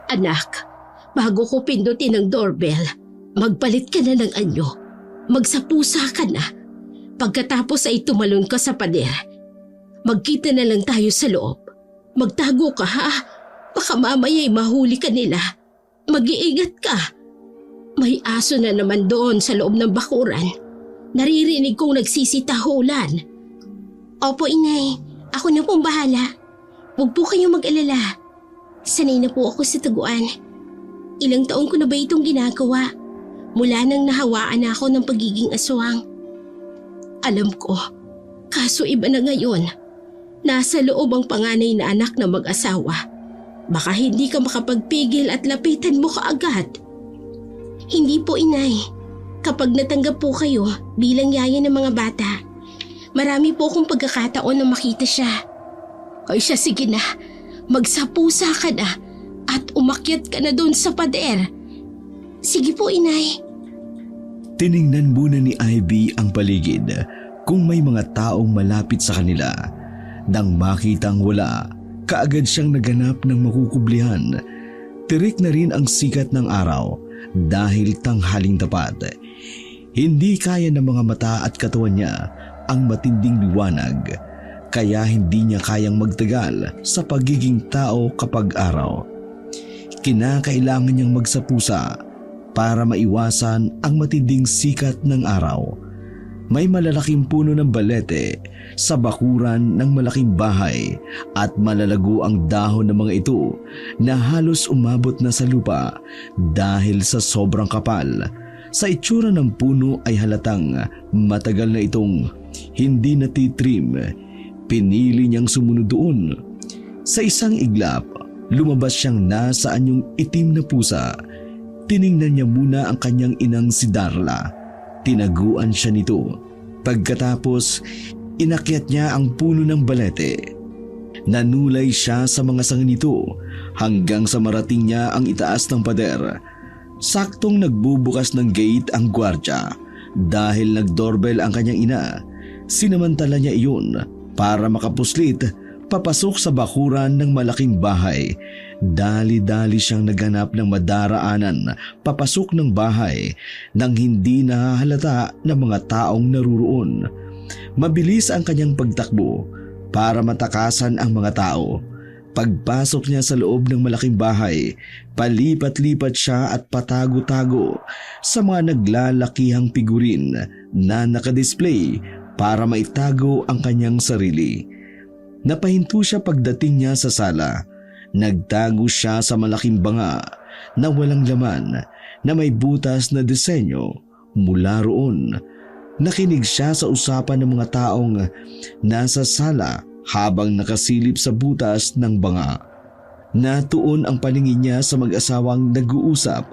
Anak, bago ko pindutin ang doorbell, magpalit ka na ng anyo. Magsapusa ka na. Pagkatapos ay tumalon ka sa pader. Magkita na lang tayo sa loob. Magtago ka ha. Baka mamaya'y mahuli ka nila. Mag-iingat ka. May aso na naman doon sa loob ng bakuran. Naririnig kong nagsisitahulan. Opo, inay. Ako na pong bahala. Huwag po kayong mag-alala. Sanay na po ako sa taguan. Ilang taon ko na ba itong ginagawa? Mula nang nahawaan ako ng pagiging aswang. Alam ko, kaso iba na ngayon. Nasa loob ang panganay na anak na mag-asawa. Baka hindi ka makapagpigil at lapitan mo kaagad. Hindi po, inay. Kapag natanggap po kayo bilang yaya ng mga bata, marami po akong pagkakataon na makita siya. Ay siya, sige na. Magsapusa ka na at umakyat ka na doon sa pader. Sige po, inay. Tiningnan muna ni Ivy ang paligid kung may mga taong malapit sa kanila. Nang makitang wala, kaagad siyang naganap ng makukublihan. Tirik na rin ang sikat ng araw dahil tanghaling tapat. Hindi kaya ng mga mata at katawan niya ang matinding liwanag, kaya hindi niya kayang magtagal sa pagiging tao kapag araw. Kinakailangan niyang magsapusa para maiwasan ang matinding sikat ng araw. May malalaking puno ng balete sa bakuran ng malaking bahay at malalago ang dahon ng mga ito na halos umabot na sa lupa dahil sa sobrang kapal. Sa itsura ng puno ay halatang matagal na itong hindi natitrim. Pinili niyang sumunod doon. Sa isang iglap, lumabas siyang nasa anyong itim na pusa. Tiningnan niya muna ang kanyang inang si Darla. Tinaguan siya nito. Pagkatapos, inakyat niya ang puno ng balete. Nanulay siya sa mga sanga nito hanggang sa marating niya ang itaas ng pader. Saktong nagbubukas ng gate ang gwardya dahil nag-doorbell ang kanyang ina. Sinamantala niya iyon para makapuslit papasok sa bakuran ng malaking bahay. Dali-dali siyang naghanap ng madaraanan papasok ng bahay nang hindi nahahalata ng mga taong naruroon. Mabilis ang kanyang pagtakbo para matakasan ang mga tao. Pagpasok niya sa loob ng malaking bahay, palipat-lipat siya at patago-tago sa mga naglalakihang figurin na nakadisplay para maitago ang kanyang sarili. Napahinto siya pagdating niya sa sala. Nagtago siya sa malaking banga na walang laman na may butas na disenyo. Mula roon, nakinig siya sa usapan ng mga taong nasa sala habang nakasilip sa butas ng banga. Natuon ang paningin niya sa mag-asawang nag-uusap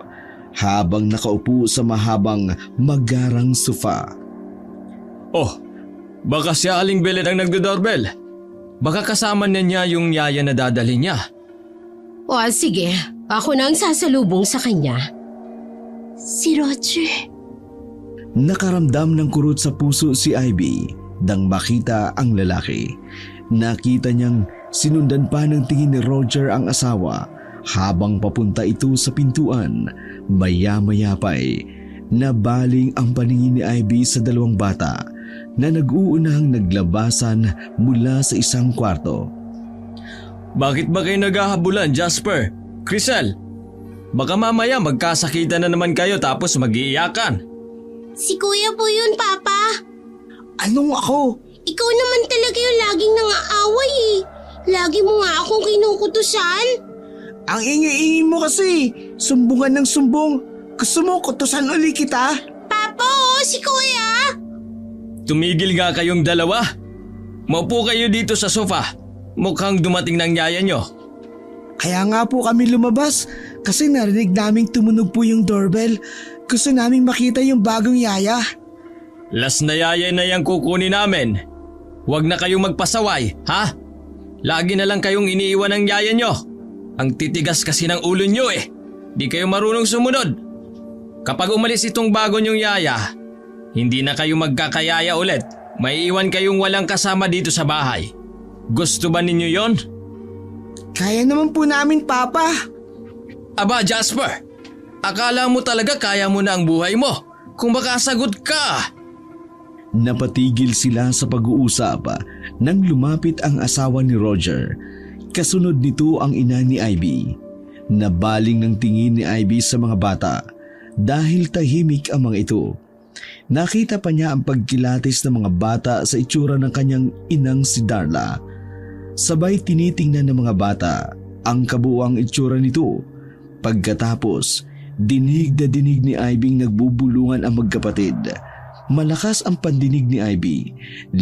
habang nakaupo sa mahabang magarang sofa. Oh, baka si Aling Belen ang nagdo-doorbell. Baka kasama na niya yung yaya na dadalhin niya. O sige, ako na ang sasalubong sa kanya. Si Roger. Nakaramdam ng kurot sa puso si Ivy nang makita ang lalaki. Nakita niyang sinundan pa ng tingin ni Roger ang asawa habang papunta ito sa pintuan. Maya-maya pa'y nabaling ang paningin ni Ivy sa dalawang bata na nag-uunang naglabasan mula sa isang kwarto. Bakit ba kayo naghahabulan, Jasper? Crisel, baka mamaya magkasakitan na naman kayo tapos mag-iiyakan. Si Kuya po yun, Papa. Anong ako? Ikaw naman talaga yung laging nangaaway eh. Lagi mo nga akong kinukutusan. Ang ingi-ingi mo kasi. Sumbungan ng sumbong. Gusto mo kutusan uli kita? Papa, si Kuya. Tumigil nga kayong dalawa. Maupo kayo dito sa sofa. Mukhang dumating ng yaya nyo. Kaya nga po kami lumabas kasi narinig naming tumunog po yung doorbell. Gusto naming makita yung bagong yaya. Last na yaya na yung kukunin namin. Huwag na kayong magpasaway, ha? Lagi na lang kayong iniiwan ng yaya nyo. Ang titigas kasi ng ulo nyo eh. Di kayo marunong sumunod. Kapag umalis itong bago nyong yaya, hindi na kayo magkakayaya ulit. May iwan kayong walang kasama dito sa bahay. Gusto ba ninyo yon? Kaya naman po namin, Papa. Aba Jasper, akala mo talaga kaya mo na ang buhay mo kung makasagot ka. Napatigil sila sa pag-uusap nang lumapit ang asawa ni Roger. Kasunod nito ang ina ni Ivy. Nabaling ng tingin ni Ivy sa mga bata dahil tahimik ang mga ito. Nakita pa niya ang pagkilatis ng mga bata sa itsura ng kanyang inang si Darla. Sabay tinitingnan ng mga bata ang kabuuang itsura nito. Pagkatapos, dinig na dinig ni Ivy nagbubulungan ang magkapatid. Malakas ang pandinig ni Ivy,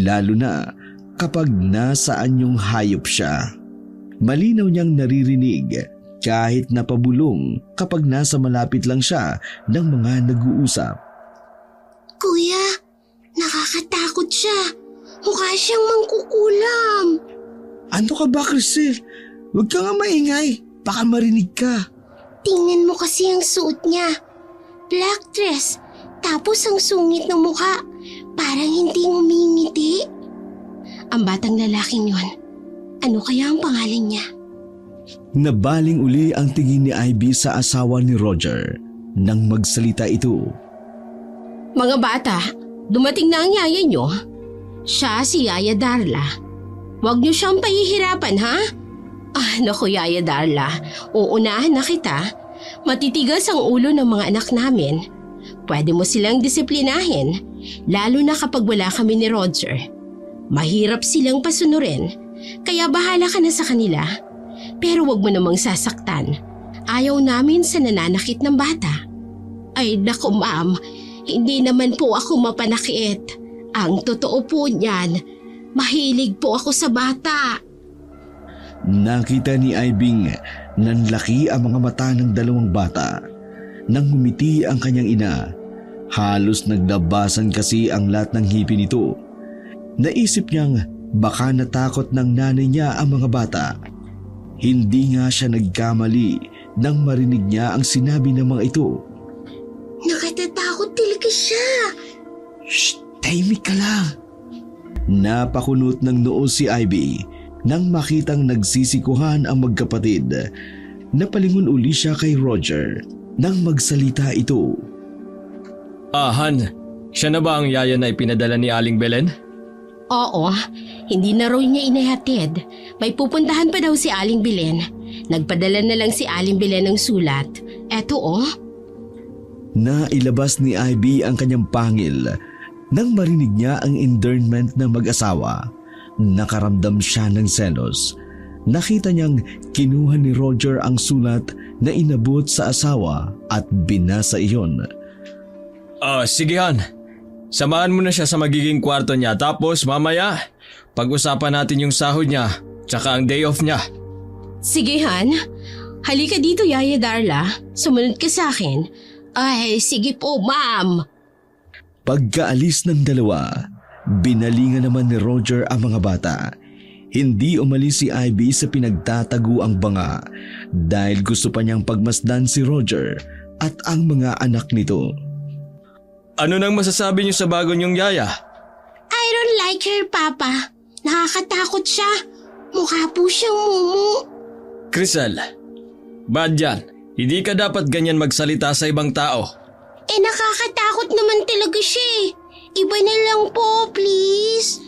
lalo na kapag nasa anyong hayop siya. Malinaw niyang naririnig kahit napabulong kapag nasa malapit lang siya ng mga nag-uusap. Kuya, nakakatakot siya. Mukha siyang mangkukulam. Ano ka ba, Crisel? Huwag ka nga maingay. Baka marinig ka. Tingnan mo kasi ang suot niya. Black dress, tapos ang sungit ng mukha. Parang hindi ngumingiti. Ang batang lalaking yon, ano kaya ang pangalan niya? Nabaling uli ang tingin ni Ivy sa asawa ni Roger nang magsalita ito. Mga bata, dumating na ang yaya niyo. Siya si Yaya Darla. Huwag niyo siyang pahihirapan, ha? Naku Yaya Darla, uunahan na kita. Matitigas ang ulo ng mga anak namin. Pwede mo silang disiplinahin, lalo na kapag wala kami ni Roger. Mahirap silang pasunurin, kaya bahala ka na sa kanila. Pero wag mo namang sasaktan. Ayaw namin sa nananakit ng bata. Ay naku ma'am, hindi naman po ako mapanakit. Ang totoo po niyan, mahilig po ako sa bata. Nakita ni Ivy nanlaki ang mga mata ng dalawang bata. Nang ngumiti ang kanyang ina, halos naglabasan kasi ang lahat ng ngipin nito. Naisip niyang baka natakot ng nanay niya ang mga bata. Hindi nga siya nagkamali nang marinig niya ang sinabi ng mga ito. Nakatatakot talaga siya. Shh! Tahimik ka lang. Napakunot ng noo si Ivy nang makitang nagsisikuhan ang magkapatid. Napalingon uli siya kay Roger nang magsalita ito. Han, siya na ba ang yaya na ipinadala ni Aling Belen? Oo, hindi na raw niya inahatid. May pupuntahan pa daw si Aling Belen. Nagpadala na lang si Aling Belen ng sulat. Eto Nailabas ni Ivy ang kanyang pangil nang marinig niya ang endearment ng mag-asawa. Nakaramdam siya ng selos. Nakita niyang kinuha ni Roger ang sulat na inabot sa asawa at binasa iyon. Sige Han, samahan mo na siya sa magiging kwarto niya tapos mamaya pag-usapan natin yung sahod niya tsaka ang day off niya. Sige Han, halika dito Yaya Darla. Sumunod ka sa akin. Ay, sige po ma'am. Pagkaalis ng dalawa, binalingan naman ni Roger ang mga bata. Hindi umalis si Ivy sa pinagtataguang banga dahil gusto pa niyang pagmasdan si Roger at ang mga anak nito. Ano nang masasabi niyo sa bago niyong yaya? I don't like her, Papa. Nakakatakot siya. Mukha po siyang mumu. Crisel, bad yan. Hindi ka dapat ganyan magsalita sa ibang tao. Nakakatakot naman talaga siya eh. Iba na lang po, please.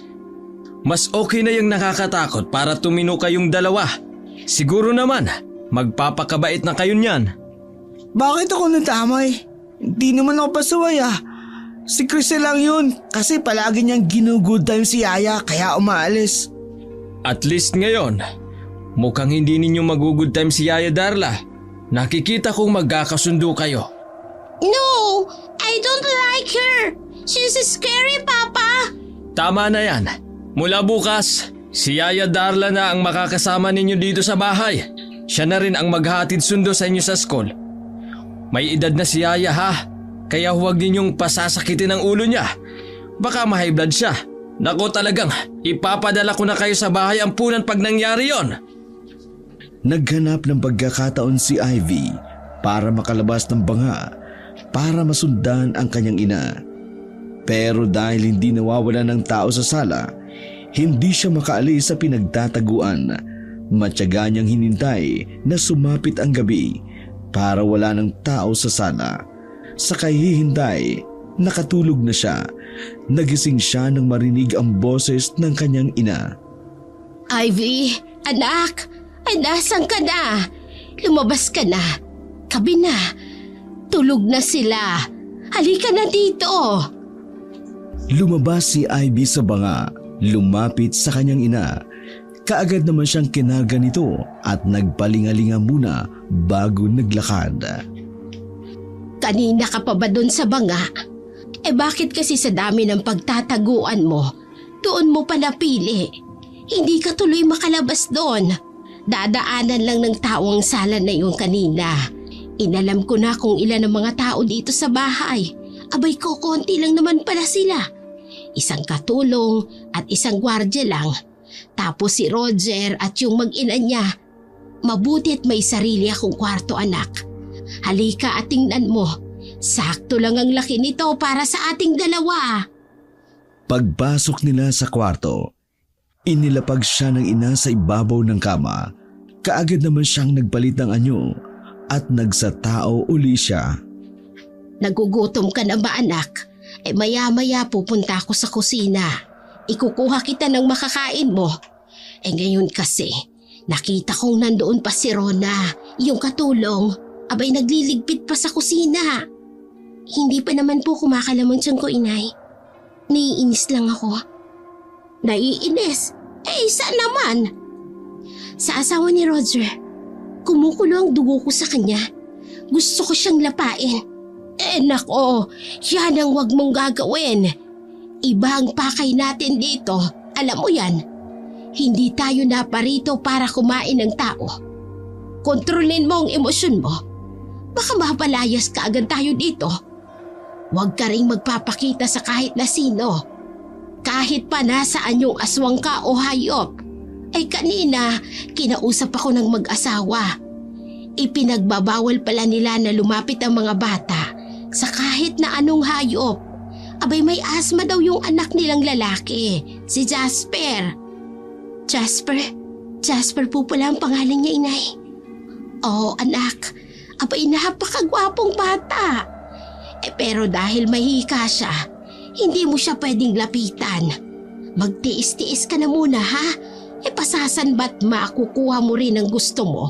Mas okay na yung nakakatakot para tumino kayong dalawa. Siguro naman, magpapakabait na kayo niyan. Bakit ako nadamay? Hindi naman ako pasaway Si Crisel lang yun kasi palagi niyang ginugood time si Yaya kaya umaalis. At least ngayon, mukhang hindi ninyo mag-good time si Yaya Darla. Nakikita kong magkakasundo kayo. No, I don't like her. She's scary, Papa. Tama na yan. Mula bukas, si Yaya Darla na ang makakasama ninyo dito sa bahay. Siya na rin ang maghahatid sundo sa inyo sa school. May edad na si Yaya ha, kaya huwag ninyong pasasakitin ang ulo niya. Baka ma-high blood siya. Nako talagang, ipapadala ko na kayo sa bahay ampunan pag nangyari yon. Naghanap ng pagkakataon si Ivy para makalabas ng banga para masundan ang kanyang ina. Pero dahil hindi nawawala ng tao sa sala, hindi siya makaalis sa pinagtataguan. Matyaga niyang hinintay na sumapit ang gabi para wala ng tao sa sala. Sa kahihintay, nakatulog na siya. Nagising siya nang marinig ang boses ng kanyang ina. Ivy, anak, ay nasan ka na? Lumabas ka na. Kabi na. Tulog na sila. Halika na dito. Lumabas si Ivy sa banga, lumapit sa kanyang ina. Kaagad naman siyang kinarga nito at nagpalingalinga muna bago naglakad. Kanina ka pa ba doon sa banga? Bakit kasi sa dami ng pagtataguan mo, doon mo pa napili? Hindi ka tuloy makalabas doon. Dadaanan lang ng tao ang sala na yun kanina. Inalam ko na kung ilan ang mga tao dito sa bahay. Abay ko, konti lang naman pala sila. Isang katulong at isang gwardya lang. Tapos si Roger at yung mag-ina niya. Mabuti at may sarili akong kwarto, anak. Halika at tingnan mo. Sakto lang ang laki nito para sa ating dalawa. Pagpasok nila sa kwarto, inilapag siya ng ina sa ibabaw ng kama. Kaagad naman siyang nagpalit ng anyo at nagsatao uli siya. Nagugutom ka na ba, anak? Maya-maya pupunta ako sa kusina. Ikukuha kita ng makakain mo. Ngayon kasi, nakita kong nandoon pa si Rona, yung katulong. Abay nagliligpit pa sa kusina. Hindi pa naman po kumakalamon tiyan ko, inay. Naiinis lang ako. Naiinis? Saan naman? Sa asawa ni Roger. Kumukulo ang dugo ko sa kanya. Gusto ko siyang lapain. Nako, yan ang wag mong gagawin. Iba ang pakay natin dito. Alam mo yan. Hindi tayo naparito para kumain ng tao. Kontrolin mo ang emosyon mo. Baka mapalayas ka agad tayo dito. Huwag ka ring magpapakita sa kahit na sino. Kahit pa nasaan yung aswang ka o hayop. Kanina, kinausap ako ng mag-asawa. Ipinagbabawal pala nila na lumapit ang mga bata sa kahit na anong hayop. Abay may asma daw yung anak nilang lalaki, si Jasper. Jasper? Jasper po pala ang pangalan niya, inay. Oo, anak. Abay napakagwapong bata. Pero dahil mahika siya, hindi mo siya pwedeng lapitan. Magtiis-tiis ka na muna, ha? Pasasan ba't makukuha mo rin ang gusto mo?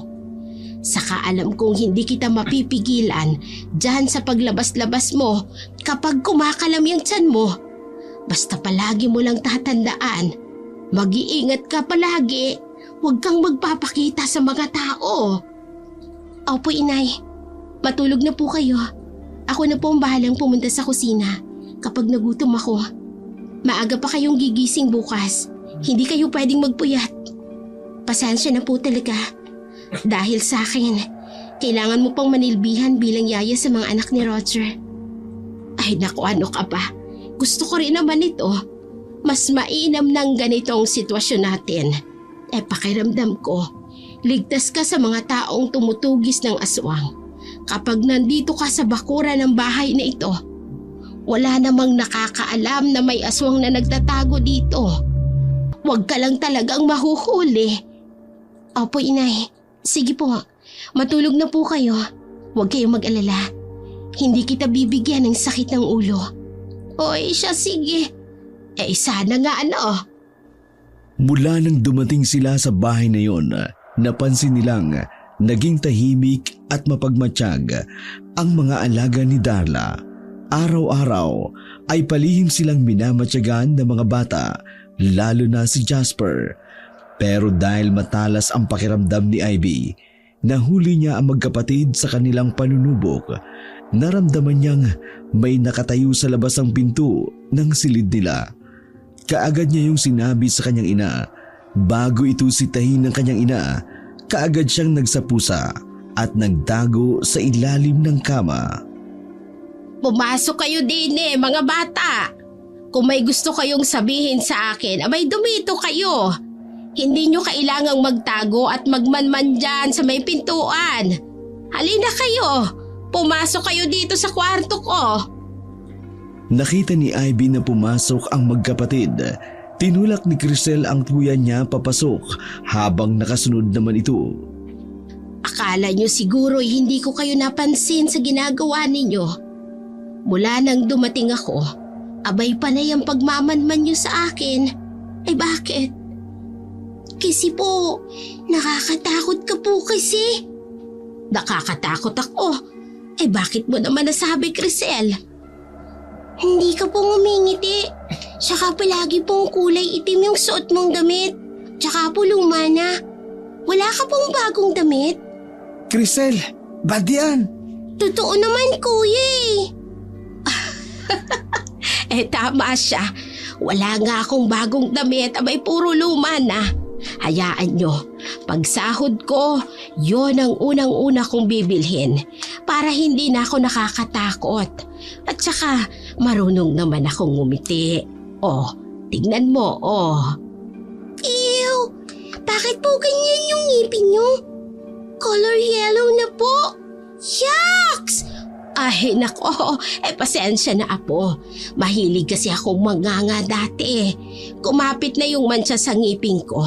Saka alam kong hindi kita mapipigilan dyan sa paglabas-labas mo kapag kumakalam yung tiyan mo. Basta palagi mo lang tatandaan. Mag-iingat ka palagi. Huwag kang magpapakita sa mga tao. Opo, inay. Matulog na po kayo. Ako na po ang bahalang pumunta sa kusina kapag nagutom ako. Maaga pa kayong gigising bukas. Hindi kayo pwedeng magpuyat. Pasensya na po talaga. Dahil sa akin, kailangan mo pang manilbihan bilang yaya sa mga anak ni Roger. Ay naku, ano ka ba? Gusto ko rin naman ito. Mas mainam ng ganitong sitwasyon natin. Pakiramdam ko, ligtas ka sa mga taong tumutugis ng aswang. Kapag nandito ka sa bakuran ng bahay na ito, wala namang nakakaalam na may aswang na nagtatago dito. Huwag ka lang talagang mahuhuli. Opo, inay. Sige po, matulog na po kayo. Huwag kayong mag-alala. Hindi kita bibigyan ng sakit ng ulo. Oy, siya sige. Sana nga ano. Mula nang dumating sila sa bahay na yon, napansin nilang naging tahimik at mapagmatsyag ang mga alaga ni Darla. Araw-araw ay palihim silang minamatyagan ng mga bata, lalo na si Jasper. Pero dahil matalas ang pakiramdam ni Ivy, nahuli niya ang magkapatid sa kanilang panunubok. Naramdaman niyang may nakatayo sa labas ng pinto ng silid nila. Kaagad niya yung sinabi sa kanyang ina. Bago ito sitahin ng kanyang ina, kaagad siyang nagsapusa at nagtago sa ilalim ng kama. Pumasok kayo din mga bata. Kung may gusto kayong sabihin sa akin, abay dumito kayo. Hindi nyo kailangang magtago at magmanman dyan sa may pintuan. Halina kayo. Pumasok kayo dito sa kwarto ko. Nakita ni Ivy na pumasok ang magkapatid. Tinulak ni Crisel ang kuya niya papasok habang nakasunod naman ito. Akala nyo siguro hindi ko kayo napansin sa ginagawa ninyo. Mula nang dumating ako, abay panay ang pagmamanman nyo sa akin. Ay bakit? Kasi po, nakakatakot ka po kasi. Nakakatakot ako. Ay bakit mo naman nasabi, Crisel? Hindi ka po ngumingiti. Saka palagi pong kulay itim yung suot mong damit. Tsaka po luma na. Wala ka pong bagong damit? Crisel, bad yan. Totoo naman, kuya eh. Tama siya. Wala nga akong bagong damit, abay puro luma na. Hayaan nyo, pag sahod ko, yon ang unang-una kong bibilhin para hindi na ako nakakatakot. At saka, marunong naman akong ngumiti. Oh, tignan mo, oh. Ew! Bakit po ganyan yung ngipin nyo? Color yellow na po. Yucks! Ay, nako, pasensya na apo. Mahilig kasi akong manganga dati. Kumapit na yung mancha sa ngipin ko.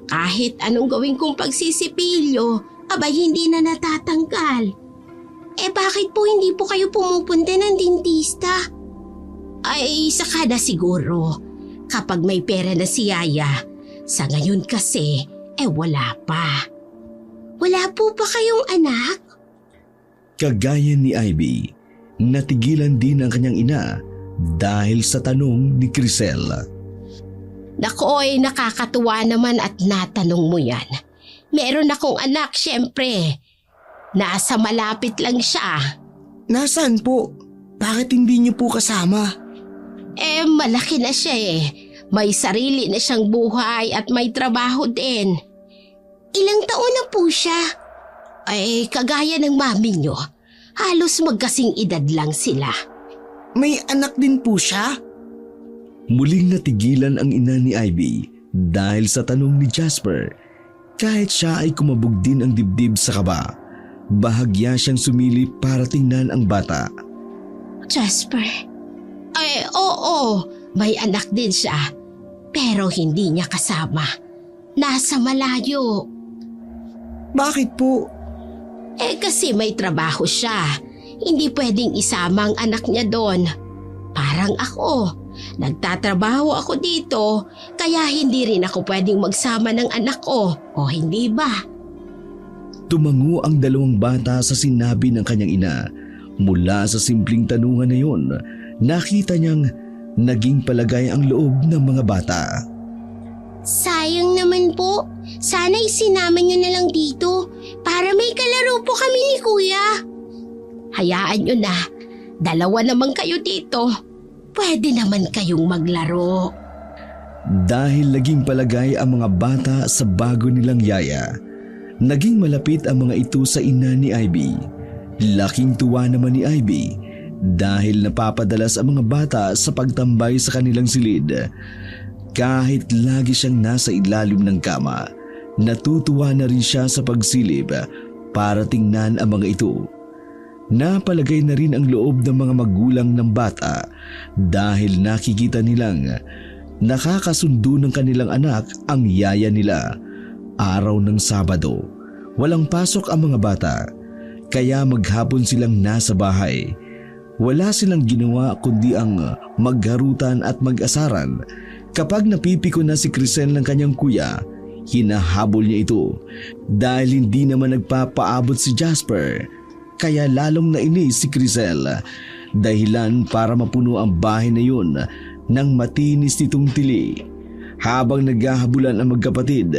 Kahit anong gawin kong pagsisipilyo, abay hindi na natatanggal. Bakit po hindi po kayo pumupunta ng dentista? Ay, saka na siguro. Kapag may pera na si Yaya. Sa ngayon kasi, wala pa. Wala po ba kayong anak? Kagaya ni Ivy, natigilan din ang kanyang ina dahil sa tanong ni Crisel. Nako nakakatuwa naman at natanong mo yan. Meron akong anak, syempre. Nasa malapit lang siya. Nasaan po? Bakit hindi niyo po kasama? Malaki na siya eh. May sarili na siyang buhay at may trabaho din. Ilang taon na po siya? Kagaya ng mami niyo. Halos magkasing edad lang sila. May anak din po siya? Muling natigilan ang ina ni Ivy dahil sa tanong ni Jasper. Kahit siya ay kumabog din ang dibdib sa kaba, bahagya siyang sumilip para tingnan ang bata. Jasper? Oo. May anak din siya. Pero hindi niya kasama. Nasa malayo. Bakit po? Kasi may trabaho siya. Hindi pwedeng isama ang anak niya doon. Parang ako. Nagtatrabaho ako dito, kaya hindi rin ako pwedeng magsama ng anak ko. O hindi ba? Tumango ang dalawang bata sa sinabi ng kanyang ina. Mula sa simpleng tanungan na yun, nakita niyang naging palagay ang loob ng mga bata. Sayang naman po. Sana'y sinama niyo na lang dito para may kalaro po kami ni Kuya. Hayaan niyo na. Dalawa naman kayo dito. Pwede naman kayong maglaro. Dahil naging palagay ang mga bata sa bago nilang yaya, naging malapit ang mga ito sa ina ni Ivy. Laking tuwa naman ni Ivy dahil napapadalas ang mga bata sa pagtambay sa kanilang silid. Kahit lagi siyang nasa ilalim ng kama, natutuwa na rin siya sa pagsilip para tingnan ang mga ito. Napalagay na rin ang loob ng mga magulang ng bata dahil nakikita nilang nakakasundo ng kanilang anak ang yaya nila. Araw ng Sabado, walang pasok ang mga bata, kaya maghapon silang nasa bahay. Wala silang ginawa kundi ang magharutan at mag-asaran. Kapag napipiko na si Crisel ng kanyang kuya, hinahabol niya ito dahil hindi naman nagpapaabot si Jasper. Kaya lalong nainis si Crisel, dahilan para mapuno ang bahay na yun ng matinis nitong tili. Habang naghahabulan ang magkapatid,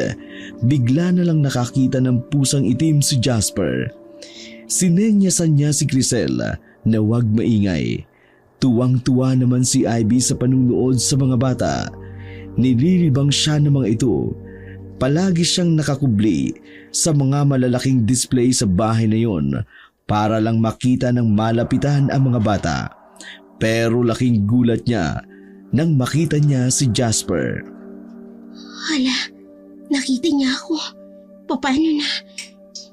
bigla na lang nakakita ng pusang itim si Jasper. Sinenyasan niya si Crisel na huwag maingay. Tuwang-tuwa naman si Ivy sa panunood sa mga bata. Nililibang siya ng mga ito. Palagi siyang nakakubli sa mga malalaking display sa bahay na yon para lang makita ng malapitan ang mga bata. Pero laking gulat niya nang makita niya si Jasper. Hala, nakita niya ako. Paano na?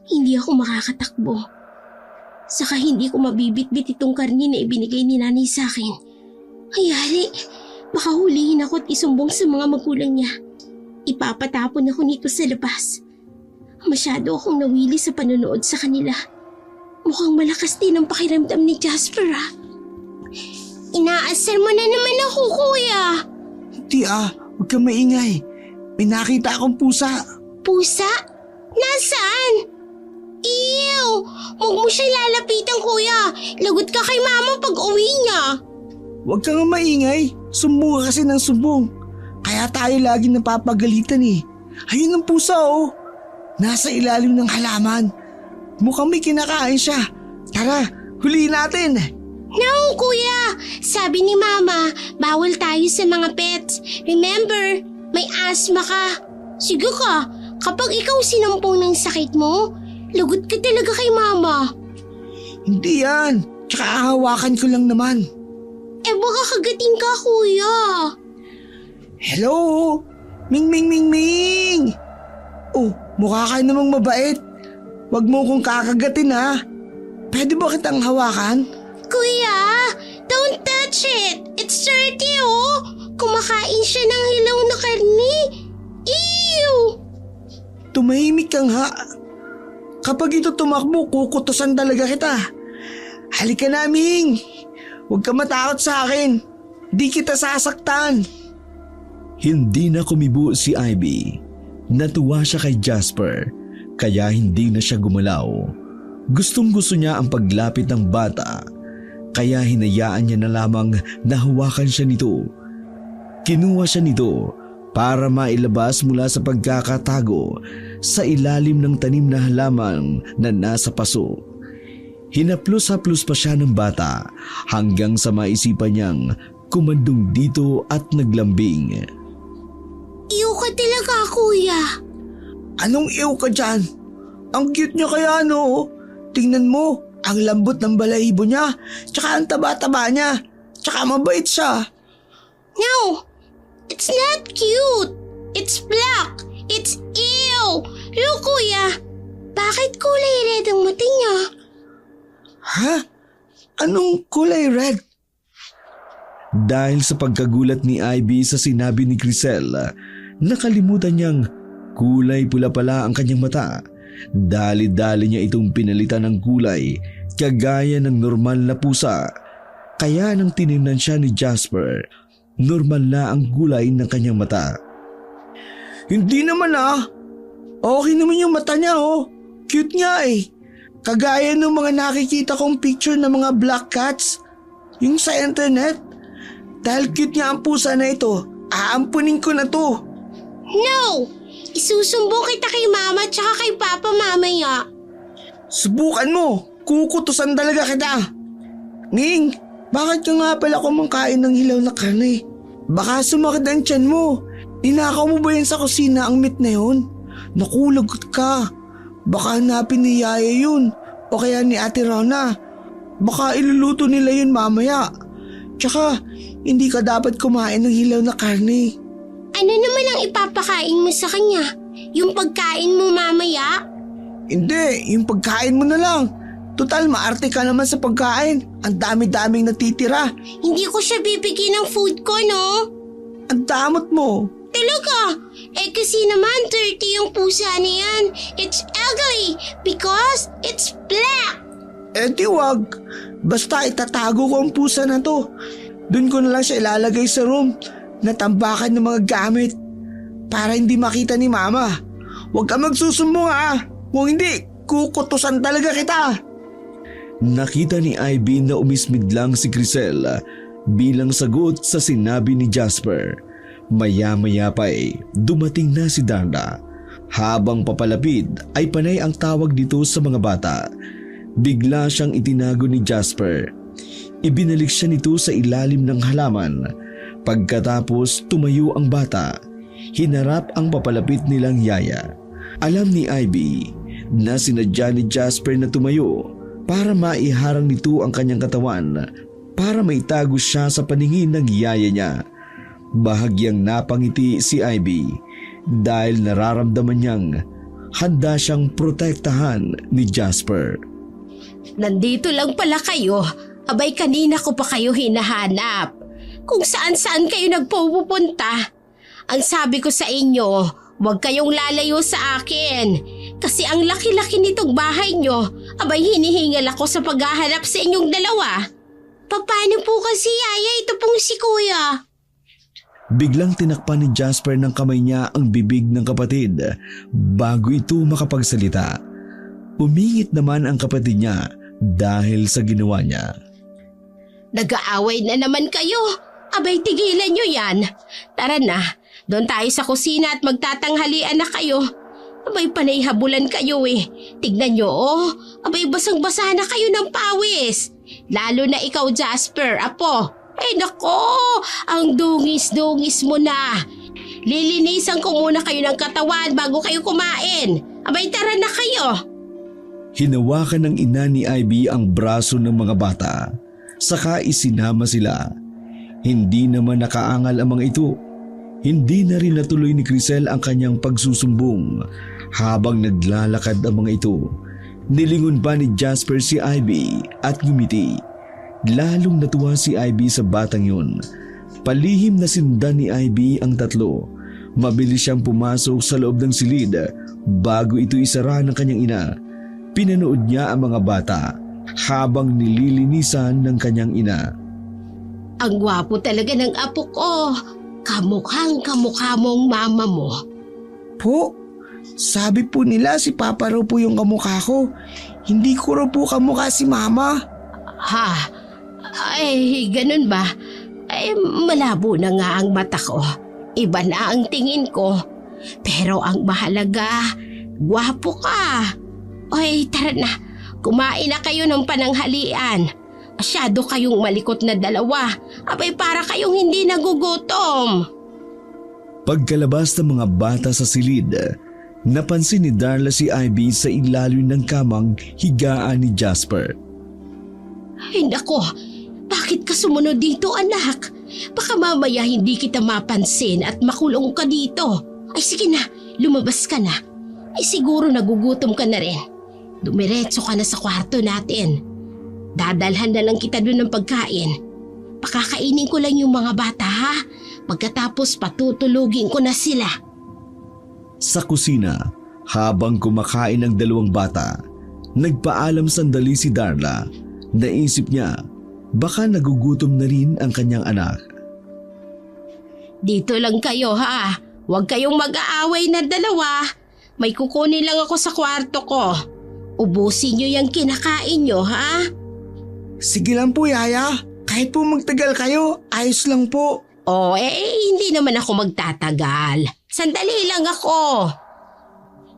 Hindi ako makakatakbo. Saka hindi ko mabibitbit itong karni na ibinigay ni nanay sa akin. Hayali, baka hulihin ako at isumbong sa mga magulang niya. Ipapatapon ako nito sa labas. Masyado akong nawili sa panonood sa kanila. Mukhang malakas din ang pakiramdam ni Jasper ah. Inaasar mo na naman ako, kuya. Hindi huwag kang maingay. May nakita akong pusa. Pusa? Nasaan? Ew! Huwag mo siya lalapitan, kuya. Lagot ka kay mama pag uwi niya. Huwag kang maingay. Sumbong ka kasi ng sumbong. Kaya tayo lagi napapagalitan eh. Ayun ang pusa oh. Nasa ilalim ng halaman. Mukhang may kinakain siya. Tara, huliin natin. No, kuya. Sabi ni mama, bawal tayo sa mga pets. Remember, may asthma ka. Sige ka, kapag ikaw sinampong ng sakit mo, lagot ka talaga kay mama. Hindi yan. Tsaka hawakan ko lang naman. Eh baka kagating ka, kuya. Hello? Ming Ming Ming Ming! Oh, mukha ka namang mabait. Huwag mo kong kakagatin ha. Pwede ba kitang hawakan? Kuya, don't touch it. It's dirty oh. Kumakain siya ng hilaw na karni. Ew! Tumahimik kang ha. Kapag ito tumakbo, kukutusan talaga kita. Halika na, Ming. Huwag ka matakot sa akin. Di kita sasaktan. Hindi na kumibo si Ivy. Natuwa siya kay Jasper, kaya hindi na siya gumalaw. Gustong-gusto niya ang paglapit ng bata, kaya hinayaan niya na lamang na hawakan siya nito. Kinuha siya nito para mailabas mula sa pagkakatago sa ilalim ng tanim na halaman na nasa paso. Hinaplos-haplos pa siya ng bata hanggang sa maisipan niyang kumandong dito at naglambing. Ew ka talaga, kuya. Anong ew ka dyan? Ang cute niya kaya no? Tingnan mo, ang lambot ng balahibo niya, tsaka ang taba-taba niya, tsaka mabait siya. No, it's not cute. It's black. It's ew. Look, kuya. Bakit kulay red ang mata niya? Ha? Anong kulay red? Dahil sa pagkagulat ni Ivy sa sinabi ni Crisel, nakalimutan niyang kulay pula pala ang kanyang mata. Dali-dali niya itong pinalitan ng kulay kagaya ng normal na pusa. Kaya nang tinignan siya ni Jasper, normal na ang kulay ng kanyang mata. Hindi naman Okay naman yung mata niya oh. Cute nga eh. Kagaya ng mga nakikita kong picture ng mga black cats. Yung sa internet. Dahil cute nga ang pusa na ito, aampunin ko na to. No! Isusumbong kita kay mama tsaka kay papa mamaya. Subukan mo, kukutusan talaga kita. Ning, bakit ka nga pala kumangkain ng hilaw na karne? Baka sumakit ang tiyan mo. Ninakaw mo ba yan sa kusina ang meat na yun? Nakulagot ka. Baka hanapin ni Yaya yun o kaya ni Ate Rona. Baka iluluto nila yun mamaya. Tsaka, hindi ka dapat kumain ng hilaw na karne. Ano naman ang ipapakain mo sa kanya? Yung pagkain mo mamaya? Hindi, yung pagkain mo na lang. Total, maarte ka naman sa pagkain. Ang dami-daming natitira. Hindi ko siya bibigyan ng food ko, no? Ang damot mo. Talaga? Eh kasi naman dirty yung pusa na yan. It's ugly because it's black. Eh di wag. Basta itatago ko ang pusa na to. Doon ko na lang siya ilalagay sa room na tambakan ng mga gamit para hindi makita ni mama. Huwag ka magsusumbong ha. Kung hindi, kukutusan talaga kita. Nakita ni Ivy na umismid lang si Crisel bilang sagot sa sinabi ni Jasper. Maya-maya pa dumating na si Darla. Habang papalapit ay panay ang tawag dito sa mga bata. Bigla siyang itinago ni Jasper. Ibinalik siya nito sa ilalim ng halaman. Pagkatapos tumayo ang bata, hinarap ang papalapit nilang yaya. Alam ni Ivy na sinadya ni Jasper na tumayo para maiharang nito ang kanyang katawan para maitago siya sa paningin ng yaya niya. Bahagyang napangiti si Ivy dahil nararamdaman niyang handa siyang protektahan ni Jasper. Nandito lang pala kayo. Abay kanina ko pa kayo hinahanap. Kung saan-saan kayo nagpupunta. Ang sabi ko sa inyo, huwag kayong lalayo sa akin. Kasi ang laki-laki nitong bahay nyo, abay hinihingal ako sa paghahanap sa inyong dalawa. Paano po kasi, Yaya? Ito pong si Kuya. Biglang tinakpan ni Jasper ng kamay niya ang bibig ng kapatid bago ito makapagsalita. Umingit naman ang kapatid niya dahil sa ginawa niya. Nag-aaway na naman kayo. Abay, tigilan nyo yan. Tara na, doon tayo sa kusina at magtatanghalian na kayo. Abay, panay habulan kayo eh. Tignan nyo, oh. Abay, basang-basa na kayo ng pawis. Lalo na ikaw, Jasper, apo. Ay nako, ang dungis-dungis mo na. Lilinisan ko muna kayo ng katawan bago kayo kumain. Abay, tara na kayo. Hinawakan ng ina ni Ivy ang braso ng mga bata. Saka isinama sila. Hindi naman nakaangal ang mga ito. Hindi na rin natuloy ni Crisel ang kanyang pagsusumbong. Habang naglalakad ang mga ito, nilingon pa ni Jasper si Ivy at ngumiti. Lalong natuwa si Ivy sa batang yun. Palihim na sindan ni Ivy ang tatlo. Mabilis siyang pumasok sa loob ng silid bago ito isara ng kanyang ina. Pinanood niya ang mga bata habang nililinisan ng kanyang ina. Ang gwapo talaga ng apo ko. Kamukhang-kamukha mong mama mo. Po, sabi po nila si Papa raw po yung kamukha ko. Hindi ko raw po kamukha si Mama. Ha? Ay, ganun ba? Ay, malabo na nga ang mata ko. Iba na ang tingin ko. Pero ang mahalaga, gwapo ka. Ay, tara na. Kumain na kayo ng pananghalian. Masyado kayong malikot na dalawa. Abay, para kayong hindi nagugutom. Pagkalabas ng mga bata sa silid, napansin ni Darla si Ivy sa ilalim ng kamang higaan ni Jasper. Ay, nako. Bakit ka sumunod dito, anak? Baka mamaya hindi kita mapansin at makulong ka dito. Ay, sige na. Lumabas ka na. Ay, siguro nagugutom ka na rin. Dumiretso ka na sa kwarto natin. Dadalhan na lang kita doon ng pagkain. Pakakainin ko lang yung mga bata, ha? Pagkatapos patutulugin ko na sila. Sa kusina, habang kumakain ang dalawang bata, nagpaalam sandali si Darla. Naisip niya, baka nagugutom na rin ang kanyang anak. Dito lang kayo, ha? Huwag kayong mag-aaway na dalawa. May kukunin lang ako sa kwarto ko. Ubusin niyo yung kinakain niyo, ha? Sige lang po, Yaya. Kahit po magtagal kayo, ayos lang po. Oh, hindi naman ako magtatagal. Sandali lang ako.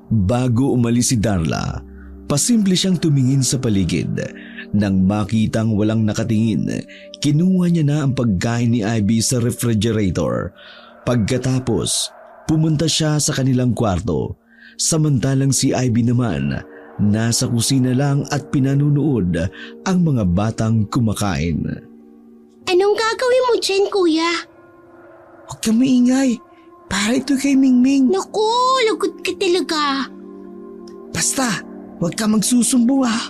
Bago umalis si Darla, pasimple siyang tumingin sa paligid. Nang makitang walang nakatingin, kinuha niya na ang pagkain ni Ivy sa refrigerator. Pagkatapos, pumunta siya sa kanilang kwarto. Samantalang si Ivy naman, nasa kusina lang at pinanunood ang mga batang kumakain. Anong gagawin mo dyan, kuya? Huwag ka maingay. Para ito kay Mingming. Naku, lagot ka talaga. Basta, huwag ka magsusumbong ha.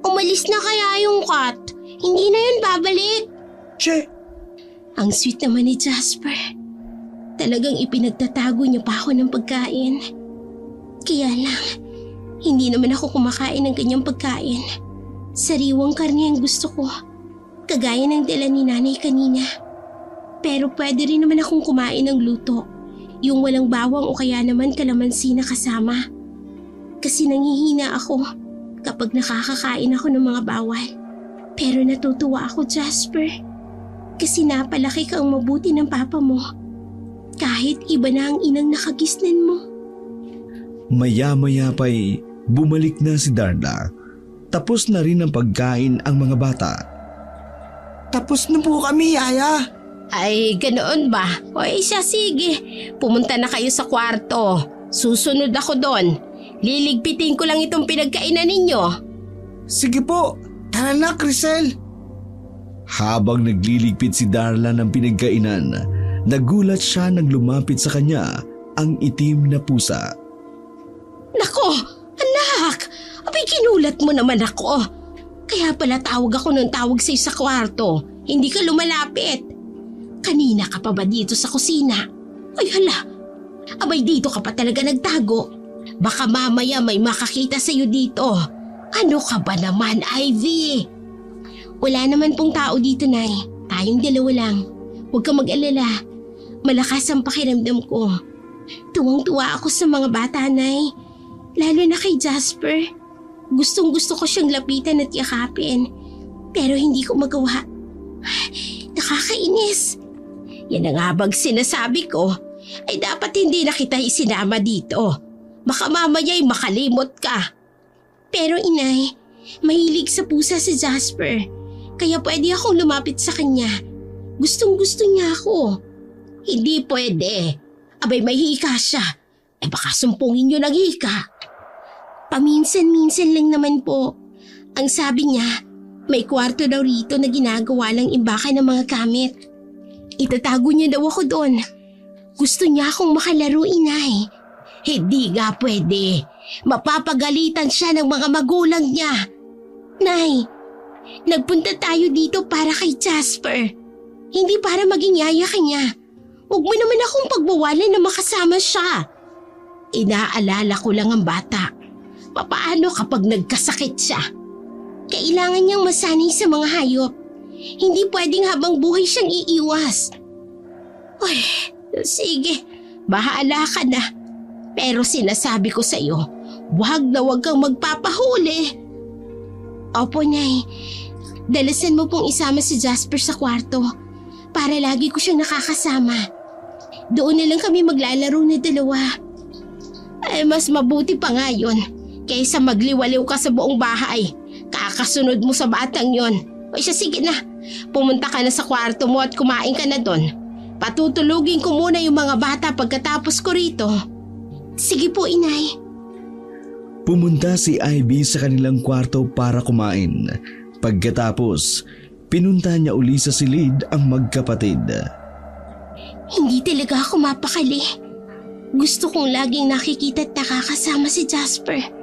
Umalis na kaya yung cat. Hindi na yun babalik. Che, Ang sweet naman ni Jasper. Talagang ipinagtatago niya pa ako ng pagkain. Kaya lang, hindi naman ako kumakain ng ganyang pagkain. Sariwang karne ang gusto ko. Kagaya ng dala ni nanay kanina. Pero pwede rin naman akong kumain ng luto. Yung walang bawang o kaya naman kalamansi na kasama. Kasi nangihina ako kapag nakakakain ako ng mga bawal. Pero natutuwa ako, Jasper. Kasi napalaki kang mabuti ng papa mo. Kahit iba na ang inang nakagisnan mo. Maya-maya pa'y bumalik na si Darla. Tapos na rin ang pagkain ang mga bata. tapos na po kami, Yaya. Ay, ganoon ba? O siya, sige. Pumunta na kayo sa kwarto. Susunod ako doon. Liligpitin ko lang itong pinagkainan ninyo. Sige po, tara na, Crisel. Habang nagliligpit si Darla ng pinagkainan, nagulat siya nang lumapit sa kanya ang itim na pusa. Nako, anak! Abay, kinulat mo naman ako. Kaya pala tawag ako ng tawag sa'yo sa kwarto. Hindi ka lumalapit. Kanina ka pa ba dito sa kusina? Ay hala, abay dito ka pa talaga nagtago. Baka mamaya may makakita sa'yo dito. Ano ka ba naman, Ivy? Wala naman pong tao dito, Nay. Tayong dalawa lang. Huwag kang mag-alala. Malakas ang pakiramdam ko. Tuwang-tuwa ako sa mga bata, Nay. Lalo na kay Jasper. Gustong-gusto ko siyang lapitan at yakapin. Pero hindi ko magawa. Nakakainis. Yan ang habang sinasabi ko ay dapat hindi na kita isinama dito. Baka mamaya'y makalimot ka. Pero inay, mahilig sa pusa si Jasper. Kaya pwede akong lumapit sa kanya. Gustong-gusto niya ako. Hindi pwede. Abay may hika siya. Baka sumpungin niyo ng hika. Paminsan-minsan lang naman po. Ang sabi niya, may kwarto daw rito na ginagawa lang imbakan ng mga gamit. Itatago niya daw ako doon. Gusto niya akong makalaro, inay. Hindi nga pwede. Mapapagalitan siya ng mga magulang niya. Nay, nagpunta tayo dito para kay Jasper. Hindi para maging yaya kanya. Huwag mo naman akong pagbawalan na makasama siya. Inaalala ko lang ang bata. Papaano kapag nagkasakit siya? Kailangan niyang masanay sa mga hayop. Hindi pwedeng habang buhay siyang iiwas. Uy, sige, bahala ka na. Pero sinasabi ko sa iyo, huwag kang magpapahuli. Opo, Nay. Dalasan mo pong isama si Jasper sa kwarto para lagi ko siyang nakakasama. Doon na lang kami maglalaro na dalawa. Ay, mas mabuti pa nga yun kaysa magliwaliw ka sa buong bahay. Kakasunod mo sa batang yon. O siya, sige na. Pumunta ka na sa kwarto mo at kumain ka na doon. Patutulugin ko muna yung mga bata pagkatapos ko rito. Sige po, inay. Pumunta si Ivy sa kanilang kwarto para kumain. Pagkatapos, pinunta niya uli sa silid ang magkapatid. Hindi talaga ako mapakali. Gusto kong laging nakikita at nakakasama si Jasper.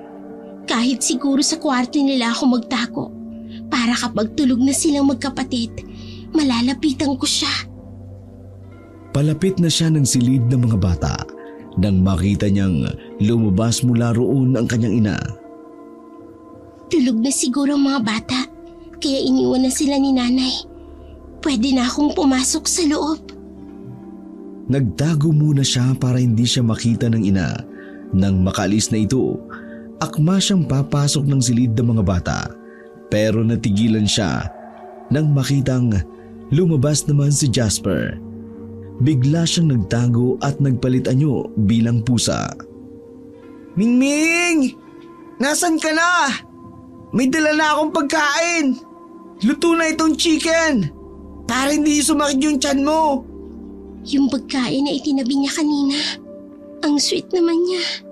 Kahit siguro sa kwarto nila ako magtago. Para kapag tulog na silang magkapatid, malalapitan ko siya. Palapit na siya ng silid ng mga bata nang makita niyang lumabas mula roon ang kanyang ina. Tulog na siguro ang mga bata, kaya iniwan na sila ni nanay. Pwede na akong pumasok sa loob. Nagtago muna siya para hindi siya makita ng ina. Nang makaalis na ito, akma siyang papasok ng silid ng mga bata. Pero natigilan siya nang makitang lumabas naman si Jasper. Bigla siyang nagtago at nagpalit anyo bilang pusa. Mingming! Nasaan ka na? May dala na akong pagkain. Luto na itong chicken. Para hindi sumakit yung tiyan mo. Yung pagkain na itinabi niya kanina, ang sweet naman niya.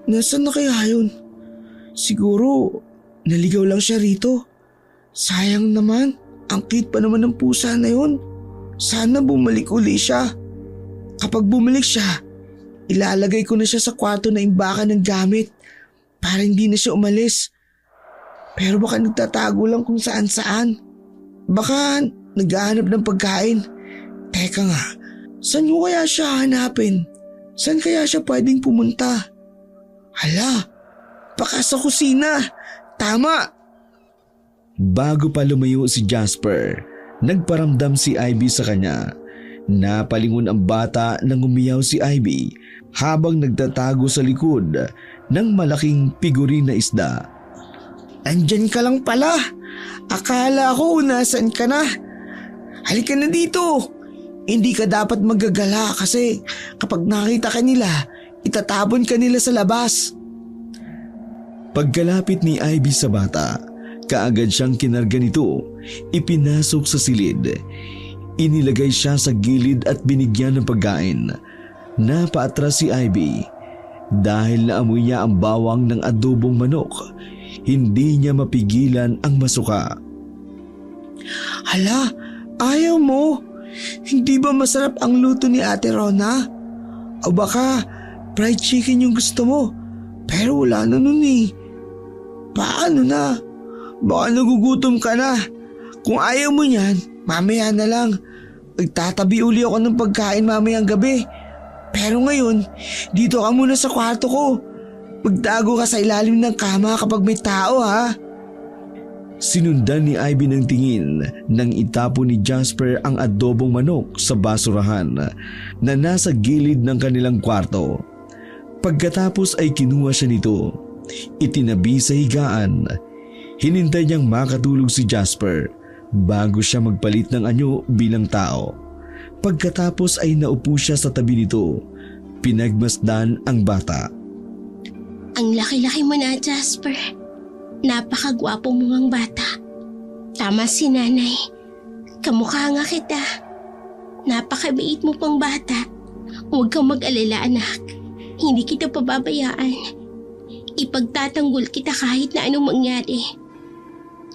Nasaan na kaya yun? Siguro, naligaw lang siya rito. Sayang naman, ang cute pa naman ng pusa na yun. Sana bumalik uli siya. Kapag bumalik siya, ilalagay ko na siya sa kwarto na imbakan ng gamit para hindi na siya umalis. Pero baka nagtatago lang kung saan-saan. Baka naghahanap ng pagkain. Teka nga, saan mo kaya siya hanapin? Saan kaya siya pwedeng pumunta? Hala, baka sa kusina. Tama. Bago pa lumayo si Jasper, nagparamdam si Ivy sa kanya. Napalingon ang bata nang umiyaw si Ivy habang nagtatago sa likod ng malaking figurine na isda. Andyan ka lang pala. Akala ko nasaan ka na. Halika na dito. Hindi ka dapat magagala kasi kapag nakita ka nila, itatabon ka nila sa labas. Pagkalapit ni Ivy sa bata, kaagad siyang kinarga nito, ipinasok sa silid. Inilagay siya sa gilid at binigyan ng pagkain. Napaatras si Ivy. Dahil naamoy niya ang bawang ng adobong manok, hindi niya mapigilan ang masuka. Hala, ayaw mo? Hindi ba masarap ang luto ni Ate Rona? O baka fried chicken yung gusto mo? Pero wala na nun eh. Paano na? Baka nagugutom ka na. Kung ayaw mo yan, mamaya na lang. Magtatabi uli ako ng pagkain mamayang gabi. Pero ngayon, dito ka muna sa kwarto ko. Magtago ka sa ilalim ng kama kapag may tao ha. Sinundan ni Ivy ng tingin nang itapon ni Jasper ang adobong manok sa basurahan na nasa gilid ng kanilang kwarto. Pagkatapos ay kinuha siya nito, itinabi sa higaan. Hinintay niyang makatulog si Jasper bago siya magpalit ng anyo bilang tao. Pagkatapos ay naupo siya sa tabi nito, pinagmasdan ang bata. Ang laki-laki mo na, Jasper. Napakagwapo mo ang bata. Tama si nanay. Kamukha nga kita. Napakabait mo pang bata. Huwag kang mag-alala, anak. Hindi kita pababayaan. Ipagtatanggol kita kahit na anong mangyari.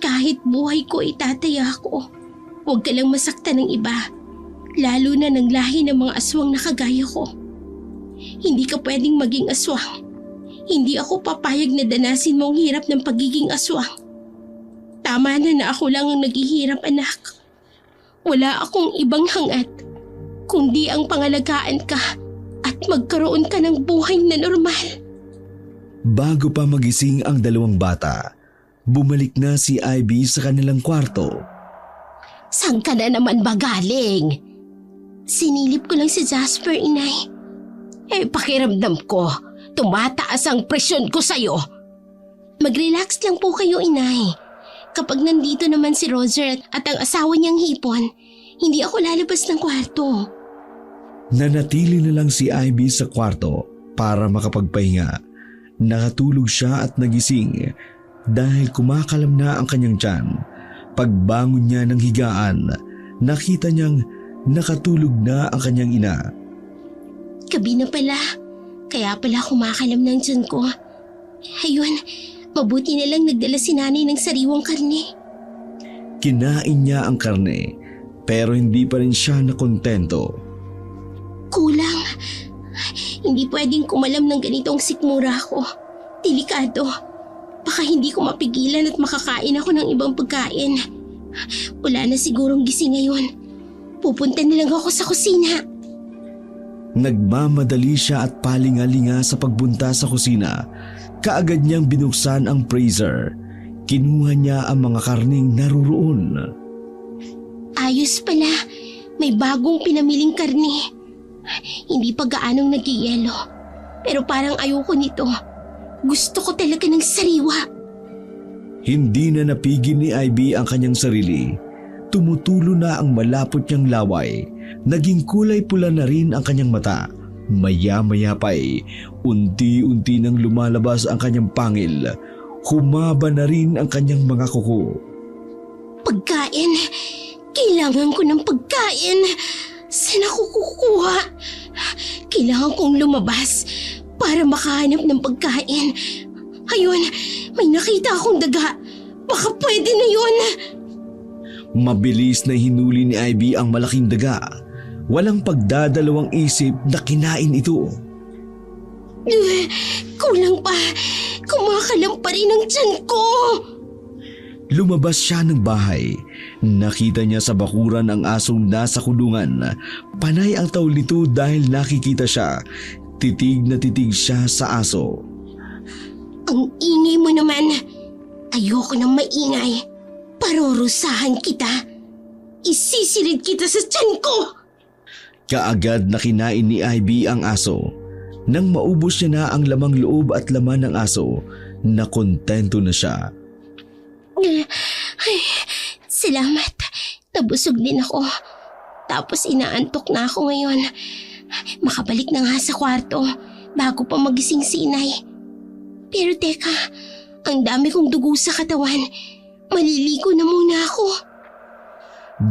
Kahit buhay ko itataya ko. Huwag ka lang masaktan ng iba. Lalo na ng lahi ng mga aswang na kagaya ko. Hindi ka pwedeng maging aswang. Hindi ako papayag na danasin mo ang hirap ng pagiging aswang. Tama na ako lang ang naghihirap, anak. Wala akong ibang hangat, kundi ang pangalagaan ka at magkaroon ka ng buhay na normal. Bago pa magising ang dalawang bata, bumalik na si Ivy sa kanilang kwarto. Saan ka na naman ba galing? Sinilip ko lang si Jasper, inay. Pakiramdam ko, tumataas ang presyon ko sa'yo. Mag-relax lang po kayo, inay. Kapag nandito naman si Roger at ang asawa niyang hipon, hindi ako lalabas ng kwarto. Nanatili na lang si Ivy sa kwarto para makapagpahinga. Nakatulog siya at nagising dahil kumakalam na ang kanyang tiyan. Pagbangon niya ng higaan, nakita niyang nakatulog na ang kanyang ina. Gabi na pala, kaya pala kumakalam ng tiyan ko. Ayun, mabuti na lang nagdala si nanay ng sariwang karne. Kinain niya ang karne pero hindi pa rin siya nakontento. Kulang. Hindi pwedeng kumalam ng ganitong sikmura ko. Delikado. Baka hindi ko mapigilan at makakain ako ng ibang pagkain. Wala na sigurong gising ngayon. Pupunta na lang ako sa kusina. Nagmamadali siya at palingalinga sa pagbunta sa kusina. Kaagad niyang binuksan ang freezer. Kinuha niya ang mga karning naruroon. Ayos pala. May bagong pinamiling karne. Hindi pa gaanong nagyayelo. Pero parang ayoko nito. Gusto ko talaga ng sariwa. Hindi na napigil ni Ivy ang kanyang sarili. Tumutulo na ang malapot niyang laway. Naging kulay pula na rin ang kanyang mata. Maya-maya pa'y unti-unti nang lumalabas ang kanyang pangil. Humaba na rin ang kanyang mga kuko. Pagkain. Kailangan ko ng pagkain. Saan ako kukuha? Kailangan kong lumabas para makahanap ng pagkain. Ayun, may nakita akong daga. Baka pwede na yun. Mabilis na hinuli ni Ivy ang malaking daga. Walang pagdadalawang isip na kinain ito. Kulang pa. Kumakalam pa rin ang tiyan ko. Lumabas siya ng bahay. Nakita niya sa bakuran ang asong nasa kulungan. Panay ang tawl nito dahil nakikita siya. Titig na titig siya sa aso. Ang ingay mo naman. Ayoko nang maingay. Parurusahan kita. Isisilid kita sa tiyan ko. Kaagad na kinain ni Ivy ang aso. Nang maubos niya na ang lamang loob at laman ng aso, nakontento na siya. Ay, salamat. Nabusog din ako. Tapos inaantok na ako ngayon. Makabalik na nga sa kwarto bago pa magising si inay. Pero teka, ang dami kong dugo sa katawan. Maliligo na muna ako.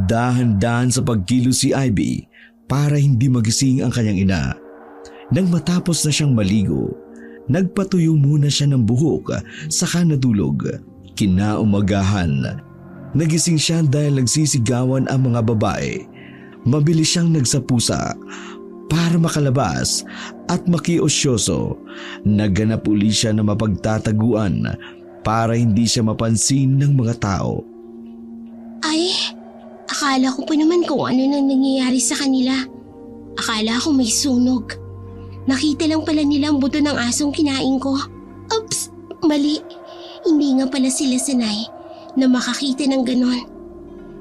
Dahan-dahan sa pagkilos si Ivy para hindi magising ang kanyang ina. Nang matapos na siyang maligo, nagpatuyo muna siya ng buhok saka natulog. Kinaumagahan, nagising siya dahil nagsisigawan ang mga babae. Mabilis siyang nagsapusa para makalabas at makiosyoso. Naghanap uli siya na mapagtataguan para hindi siya mapansin ng mga tao. Ay, akala ko pa naman kung ano nang nangyayari sa kanila. Akala ko may sunog. Nakita lang pala nila ang buto ng asong kinain ko. Mali. Hindi nga pala sila sanay na makakita ng ganon.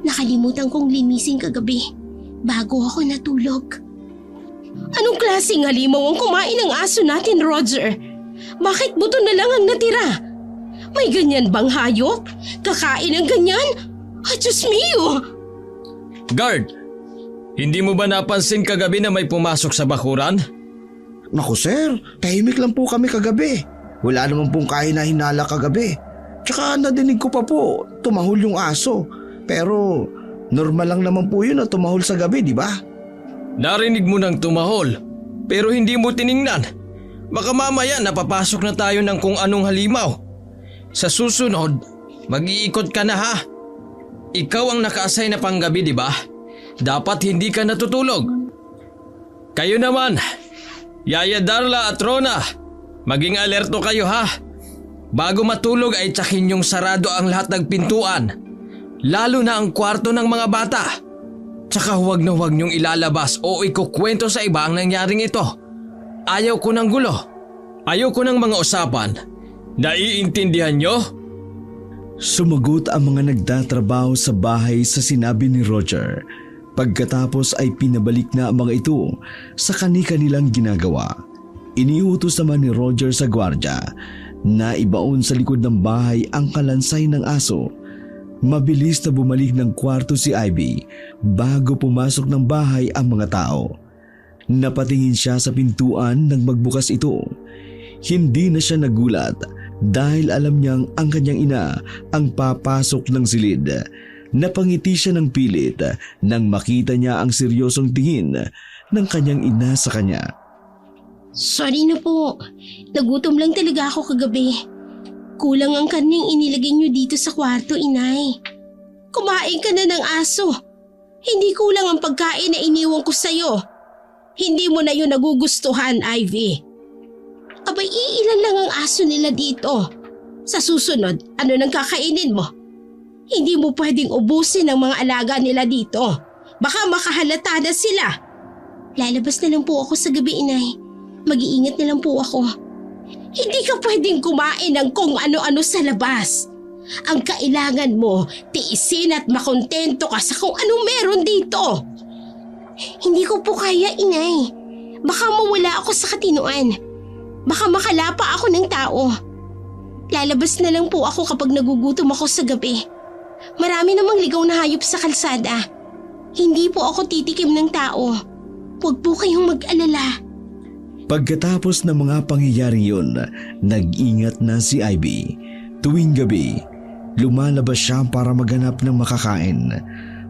Nakalimutan kong linisin kagabi bago ako natulog. Anong klaseng halimaw ang kumain ng aso natin, Roger? Bakit buto na lang ang natira? May ganyan bang hayop? Kakain ng ganyan? Ay, Diyos mio! Guard! Hindi mo ba napansin kagabi na may pumasok sa bakuran? Naku sir, tahimik lang po kami kagabi. Wala naman pong kahina-hinala kagabi. Tsaka nadinig ko pa po, tumahol yung aso. Pero normal lang naman po yun na tumahol sa gabi, di ba? Narinig mo nang tumahol, pero hindi mo tiningnan. Baka mamaya napapasok na tayo ng kung anong halimaw. Sa susunod, mag-iikot ka na ha. Ikaw ang naka-assign na panggabi, di ba? Dapat hindi ka natutulog. Kayo naman, Yaya Darla at Rona, maging alerto kayo ha. Bago matulog ay tsakin yung sarado ang lahat ng pintuan. Lalo na ang kwarto ng mga bata. Tsaka huwag na huwag niyong ilalabas o ikukwento sa iba ang nangyaring ito. Ayaw ko ng gulo. Ayaw ko ng mga usapan. Naiintindihan niyo? Sumagot ang mga nagtatrabaho sa bahay sa sinabi ni Roger. Pagkatapos ay pinabalik na ang mga ito sa kani-kanilang ginagawa. Iniutos naman ni Roger sa gwardya na ibaon sa likod ng bahay ang kalansay ng aso. Mabilis na bumalik ng kwarto si Ivy bago pumasok ng bahay ang mga tao. Napatingin siya sa pintuan nang magbukas ito. Hindi na siya nagulat dahil alam niyang ang kanyang ina ang papasok ng silid. Napangiti siya ng pilit nang makita niya ang seryosong tingin ng kanyang ina sa kanya. Sorry na po. Nagutom lang talaga ako kagabi. Kulang ang kaning inilagay niyo dito sa kwarto, inay. Kumain ka na ng aso. Hindi kulang ang pagkain na iniwan ko sa'yo. Hindi mo na yun nagugustuhan, Ivy. Abay, iilan lang ang aso nila dito. Sa susunod, ano nang kakainin mo? Hindi mo pwedeng ubusin ang mga alaga nila dito. Baka makahalata na sila. Lalabas na lang po ako sa gabi, inay. Mag-iingat na lang po ako. Hindi ka pwedeng kumain ng kung ano-ano sa labas. Ang kailangan mo, tiisin at makontento ka sa kung anong meron dito. Hindi ko po kaya, inay. Baka mawala ako sa katinuan. Baka makalapa ako ng tao. Lalabas na lang po ako kapag nagugutom ako sa gabi. Marami namang ligaw na hayop sa kalsada. Hindi po ako titikim ng tao. Huwag po kayong mag-alala. Pagkatapos ng mga pangyayaring yun, nag-ingat na si Ivy. Tuwing gabi, lumalabas siya para maghanap ng makakain.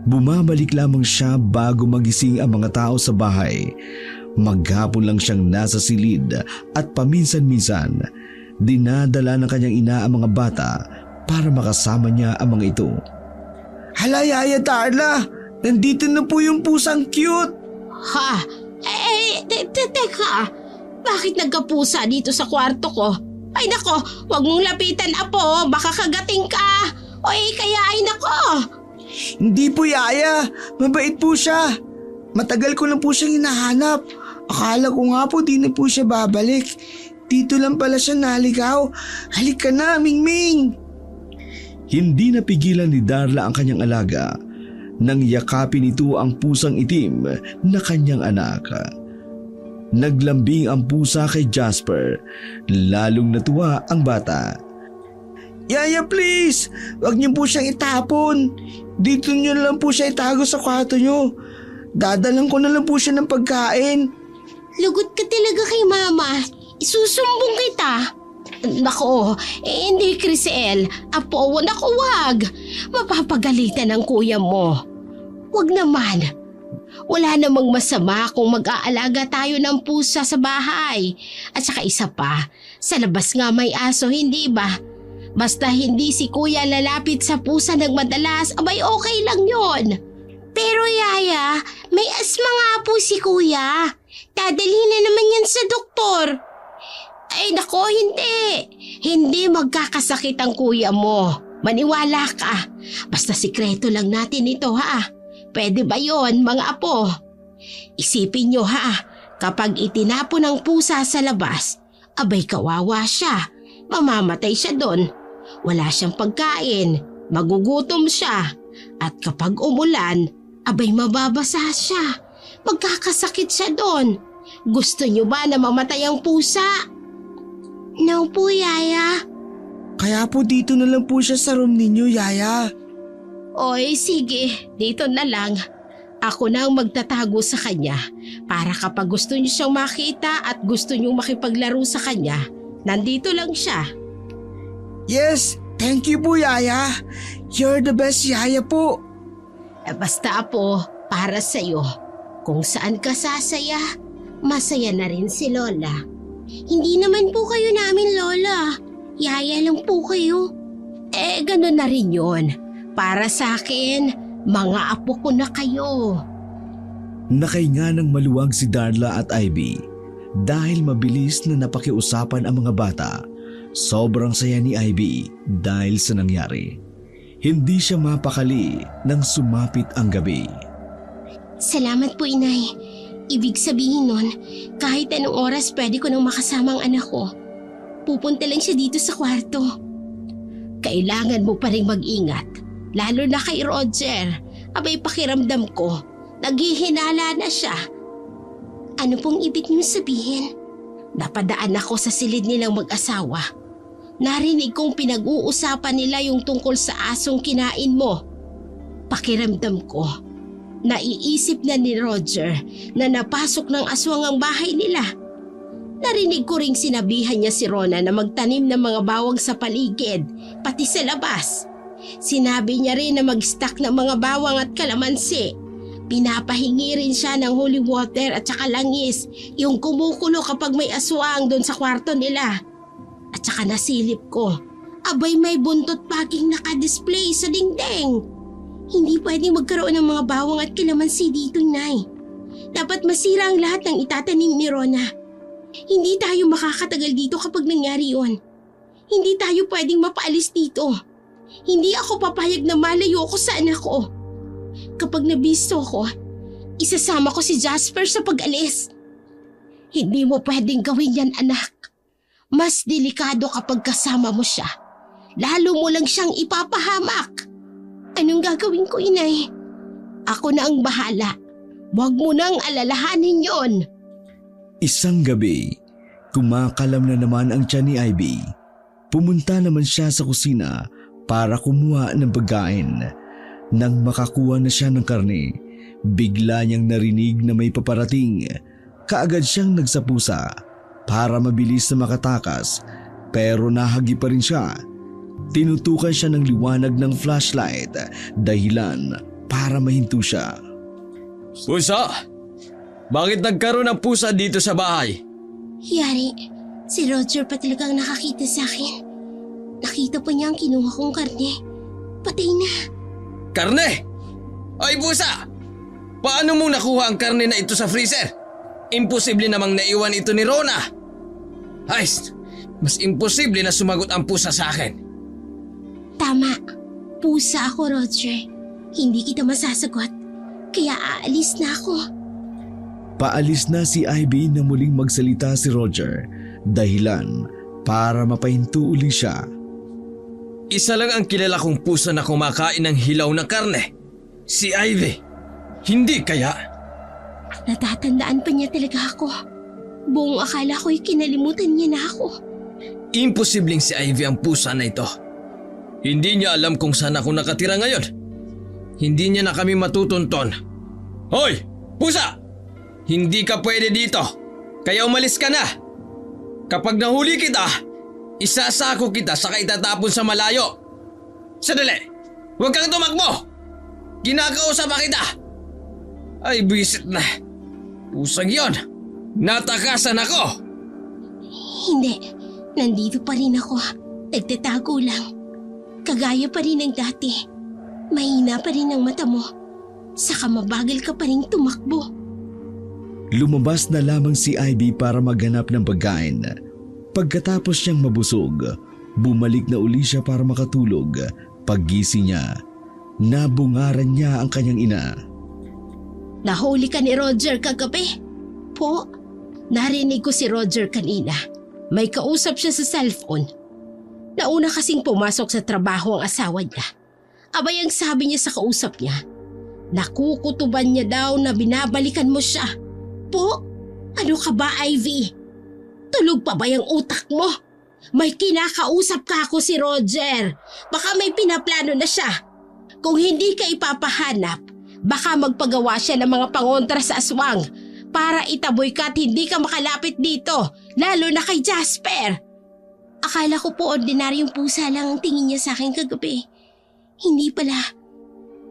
Bumabalik lamang siya bago magising ang mga tao sa bahay. Maghapon lang siyang nasa silid at paminsan-minsan, dinadala ng kanyang ina ang mga bata para makasama niya ang mga ito. Hala, Yaya Darla, nandito na po yung pusang cute. Ha? Teka. Bakit nagkapusa dito sa kwarto ko? Ay nako, wag mong lapitan, apo. Baka kagating ka. Oy, kaya ay nako. Hindi po, Yaya. Mabait po siya. Matagal ko lang po siyang hinahanap. Akala ko nga po di na po siya babalik. Dito lang pala siya naligaw. Halika na, Mingming. Hindi napigilan ni Darla ang kanyang alaga nang yakapin ito ang pusang itim na kanyang anak. Naglambing ang pusa kay Jasper, lalong natuwa ang bata. Yaya, please! Huwag niyo po siyang itapon. Dito niyo lang po siya itago sa kwarto niyo. Dadalang ko na lang po siya ng pagkain. Lugot ka talaga kay mama. Isusumbong kita. Nako, hindi Crisel. Apo, nako wag. Mapapagalitan ng kuya mo. Wag naman. Wala namang masama kung mag-aalaga tayo ng pusa sa bahay. At saka isa pa, sa labas nga may aso, hindi ba? Basta hindi si kuya lalapit sa pusa ng madalas, abay okay lang yon. Pero Yaya, may asma nga po si kuya. Dadalhin na naman yan sa doktor. Ay nako, hindi. Hindi magkakasakit ang kuya mo. Maniwala ka. Basta sikreto lang natin ito, ha? Pwede ba yon, mga apo? Isipin nyo, ha? Kapag itinapon ng pusa sa labas, abay kawawa siya. mamamatay siya doon. Wala siyang pagkain, magugutom siya. At kapag umulan, abay mababasa siya. Magkakasakit siya doon. Gusto niyo ba na mamatay ang pusa? No po, Yaya. Kaya po dito na lang po siya sa room ninyo, Yaya. Oy, sige, dito na lang. Ako na ang magtatago sa kanya para kapag gusto niyo siyang makita at gusto niyo makipaglaro sa kanya, nandito lang siya. Yes, thank you po, Yaya. You're the best, Yaya po. Basta Apo, para sa'yo, kung saan ka sasaya, masaya na rin si Lola. Hindi naman po kayo namin, Lola. Yaya lang po kayo. Ganun na rin yun. Para sa akin, mga apo ko na kayo. Nakahinga ng maluwag si Darla at Ivy dahil mabilis na napakiusapan ang mga bata. Sobrang saya ni Ivy dahil sa nangyari. Hindi siya mapakali nang sumapit ang gabi. Salamat po, Inay. Ibig sabihin nun, kahit anong oras pwede ko nang makasama ang anak ko. Pupunta lang siya dito sa kwarto. Kailangan mo pa rin mag-ingat, lalo na kay Roger. Abay pakiramdam ko, naghihinala na siya. Ano pong ibig niyo sabihin? Napadaan ako sa silid nilang mag-asawa. Narinig kong pinag-uusapan nila yung tungkol sa asong kinain mo. Pakiramdam ko, naiisip na ni Roger na napasok ng aswang ang bahay nila. Narinig ko ring sinabihan niya si Rona na magtanim ng mga bawang sa paligid, pati sa labas. Sinabi niya rin na mag-stock ng mga bawang at kalamansi. Pinapahingi rin siya ng holy water at saka langis, yung kumukulo kapag may aswang doon sa kwarto nila. At saka nasilip ko, abay may buntot paging nakadisplay sa dingding. Hindi pwedeng magkaroon ng mga bawang at kalamansi dito, Nay. Dapat masira ang lahat ng itatanim ni Rona. Hindi tayo makakatagal dito kapag nangyari yon. Hindi tayo pwedeng mapaalis dito. Hindi ako papayag na malayo ako sa anak ko. Kapag nabisto ko, isasama ko si Jasper sa pag-alis. Hindi mo pwedeng gawin yan, anak. Mas delikado kapag kasama mo siya. Lalo mo lang siyang ipapahamak. Anong gagawin ko, Inay? Ako na ang bahala. Huwag mo nang alalahanin yon. Isang gabi, kumakalam na naman ang tiyan ni Ivy. Pumunta naman siya sa kusina para kumuha ng pagkain. Nang makakuha na siya ng karne, bigla niyang narinig na may paparating. Kaagad siyang nagsapusa para mabilis na makatakas, pero nahagi pa rin siya. Tinutukan siya ng liwanag ng flashlight, dahilan para mahinto siya. Pusa! Bakit nagkaroon ng pusa dito sa bahay? Yari, si Roger pa talagang nakakita sa akin. Nakita pa niya ang kinuha kong karne. Patay na. Karne! Ay pusa! Paano mo nakuha ang karne na ito sa freezer? Imposible namang naiwan ito ni Rona. Ay, mas imposible na sumagot ang pusa sa akin. Tama. Pusa ako, Roger. Hindi kita masasagot. Kaya aalis na ako. Paalis na si Ivy na muling magsalita si Roger, dahilan para mapahinto uli siya. Isa lang ang kilala kong pusa na kumakain ng hilaw na karne. Si Ivy. Hindi kaya? Natatandaan pa niya talaga ako. Buong akala ko'y kinalimutan niya na ako. Imposibleng si Ivy ang pusa na ito. Hindi niya alam kung saan ako nakatira ngayon. Hindi niya na kami matutunton. Hoy! Pusa! Hindi ka pwede dito. Kaya umalis ka na. Kapag nahuli kita, isasako kita saka itatapon sa malayo. Sandali! Huwag kang tumakbo! Kinakausap pa kita! Ay, bisit na. Pusang yon. Natakasan ako. Hindi. Nandito pa rin ako. Nagtatago lang. Kagaya pa rin ng dati. Mahina pa rin ang mata mo. Saka mabagal ka pa rin tumakbo. Lumabas na lamang si Ivy para maghanap ng pagkain. Pagkatapos niyang mabusog, bumalik na uli siya para makatulog. Paggising niya, nabungaran niya ang kanyang ina. Nahuli ka ni Roger kagabi? Po, narinig ko si Roger kanina. May kausap siya sa cellphone. Nauna kasing pumasok sa trabaho ang asawa niya. Abay ang sabi niya sa kausap niya, nakukutuban niya daw na binabalikan mo siya. Po, ano ka ba, Ivy? Tulog pa ba yung utak mo? May kinakausap ka ako si Roger. Baka may pinaplano na siya. Kung hindi ka ipapahanap, baka magpagawa siya ng mga pangontra sa aswang para itaboy ka at hindi ka makalapit dito, lalo na kay Jasper. Akala ko po ordinaryong pusa lang ang tingin niya sa akin kagabi. Hindi pala.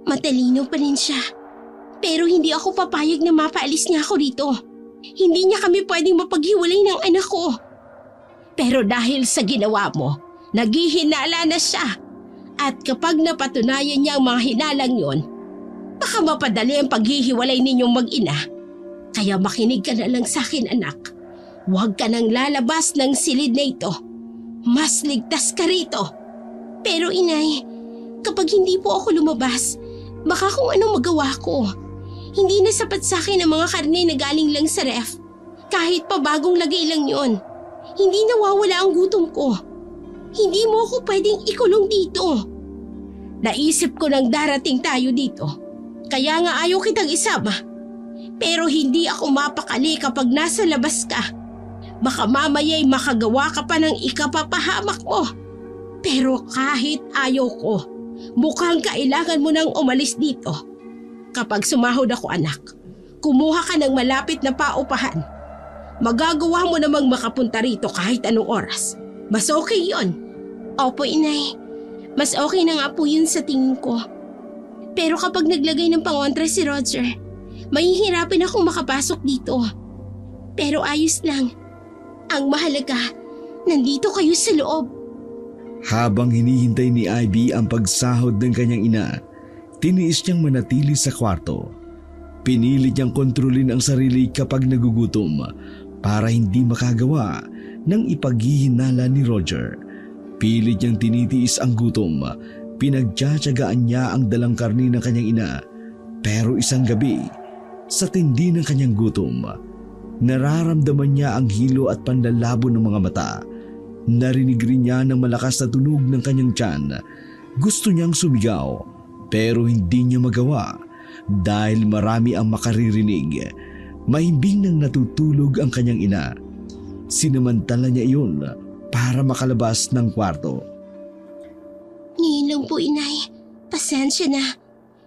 Matalino pa rin siya. Pero hindi ako papayag na mapaalis niya ako dito. Hindi niya kami pwedeng mapaghiwalay ng anak ko. Pero dahil sa ginawa mo, naghihinala na siya. At kapag napatunayan niya ang mga hinalang yon, baka mapadali ang paghihiwalay ninyong mag-ina. Kaya makinig ka na lang sa akin, anak. Huwag ka nang lalabas ng silid na ito. Mas ligtas ka rito. Pero inay, kapag hindi po ako lumabas, baka kung anong magawa ko. Hindi na sapat sa akin ang mga karne na galing lang sa ref. Kahit pa bagong lagay lang yon. Hindi nawawala ang gutom ko. Hindi mo ako pwedeng ikulong dito. Naisip ko nang darating tayo dito. Kaya nga ayaw kitang isama. Pero hindi ako mapakali kapag nasa labas ka. Baka mamaya'y makagawa ka pa ng ikapapahamak mo. Pero kahit ayaw ko, mukhang kailangan mo nang umalis dito. Kapag sumahod ako, anak, kumuha ka ng malapit na paupahan. Magagawa mo namang makapunta rito kahit anong oras. Mas okay yon. Opo, inay. Mas okay na nga po yun sa tingin ko. Pero kapag naglagay ng pangontra si Roger, mahihirapan akong makapasok dito. Pero ayos lang. Ang mahalaga, nandito kayo sa loob. Habang hinihintay ni Ivy ang pagsahod ng kanyang ina, tiniis niyang manatili sa kwarto. Pinilit niyang kontrolin ang sarili kapag nagugutom para hindi makagawa ng ipaghihinala ni Roger. Pilit niyang tinitiis ang gutom. Pinagtsatsagaan niya ang dalang karni ng kanyang ina. Pero isang gabi, sa tindi ng kanyang gutom, nararamdaman niya ang hilo at panlalabo ng mga mata. Narinig rin niya ng malakas na tunog ng kanyang tiyan. Gusto niyang sumigaw pero hindi niya magawa dahil marami ang makaririnig. Mahimbing nang natutulog ang kanyang ina. Sinamantala niya iyon para makalabas ng kwarto. Ngayon lang po, inay. Pasensya na.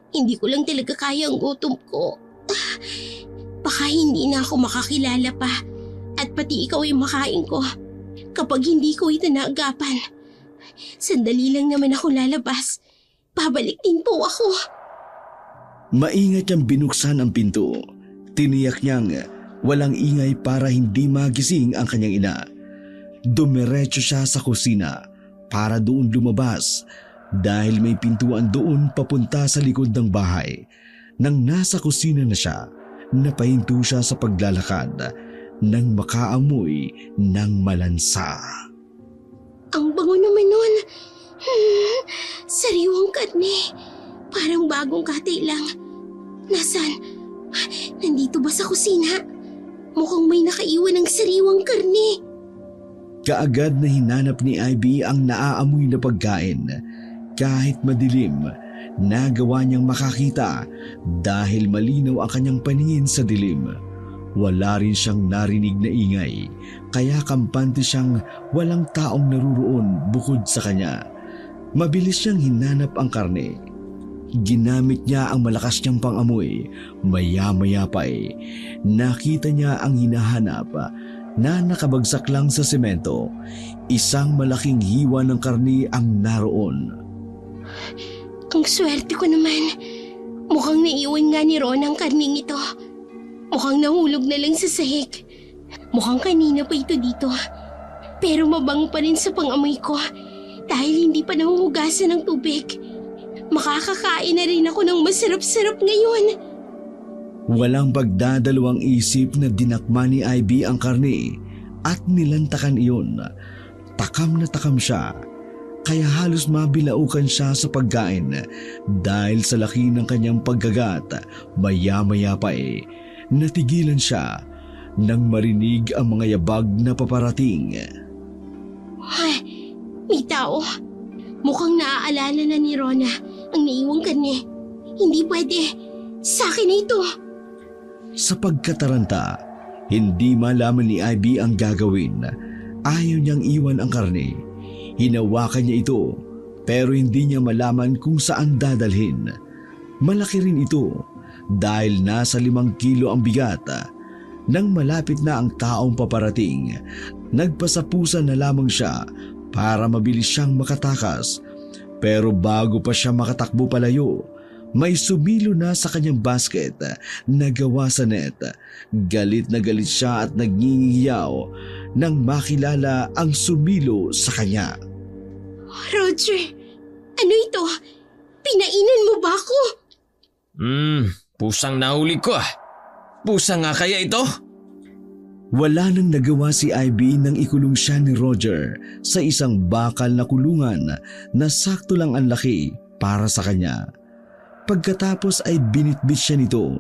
Hindi ko lang talaga kaya ang gutom ko. Baka hindi na ako makakilala pa at pati ikaw ay makain ko kapag hindi ko ito naagapan. Sandali lang naman ako lalabas. Pabalik din po ako. Maingat niyang binuksan ang pinto. Tiniyak niyang walang ingay para hindi magising ang kanyang ina. Dumiretso siya sa kusina para doon lumabas dahil may pintuan doon papunta sa likod ng bahay. Nang nasa kusina na siya, napahinto siya sa paglalakad nang makaamoy ng malansa. Ang bango naman nun. Sariwang karne. Parang bagong katay lang. Nasaan? Nandito ba sa kusina? Mukhang may nakaiwan ng sariwang karne. Kaagad na hinanap ni Ivy ang naaamoy na pagkain. Kahit madilim, nagawa niyang makakita dahil malinaw ang kanyang paningin sa dilim. Wala rin siyang narinig na ingay, kaya kampante siyang walang taong naruroon bukod sa kanya. Mabilis siyang hinanap ang karne. Ginamit niya ang malakas niyang pangamoy. Maya-maya pa nakita niya ang hinahanap na nakabagsak lang sa semento. Isang malaking hiwa ng karne ang naroon. Ang swerte ko naman. Mukhang naiwan nga ni Ron ang karning ito. Mukhang nahulog na lang sa sahig. Mukhang kanina pa ito dito. Pero mabango pa rin sa pangamoy ko dahil hindi pa nahuhugasan ng tubig. Makakakain na rin ako ng masarap-sarap ngayon. Walang pagdadalawang isip na dinakma ni Ivy ang karne at nilantakan iyon. Takam na takam siya, kaya halos mabilaukan siya sa pagkain dahil sa laki ng kanyang pagkagat. Maya-maya pa natigilan siya nang marinig ang mga yabag na paparating. May tao. Mukhang naaalala na ni Rona ang naiwang karne. Hindi pwede. Sa akin na ito. Sa pagkataranta, hindi malaman ni Ivy ang gagawin. Ayaw niyang iwan ang karne. Hinawakan niya ito, pero hindi niya malaman kung saan dadalhin. Malaki rin ito dahil nasa 5 kilo ang bigat. Nang malapit na ang taong paparating, nagpasapusan na lamang siya para mabilis siyang makatakas. Pero bago pa siya makatakbo palayo, may sumilo na sa kanyang basket na gawa sa net. Galit na galit siya at nagningiyaw nang makilala ang sumilo sa kanya. Roger, ano ito? Pinainan mo ba ako? Pusang nahuli ko ah. Pusa nga kaya ito? Wala nang nagawa si Ivy nang ikulong siya ni Roger sa isang bakal na kulungan na sakto lang ang laki para sa kanya. Pagkatapos ay binitbit siya nito,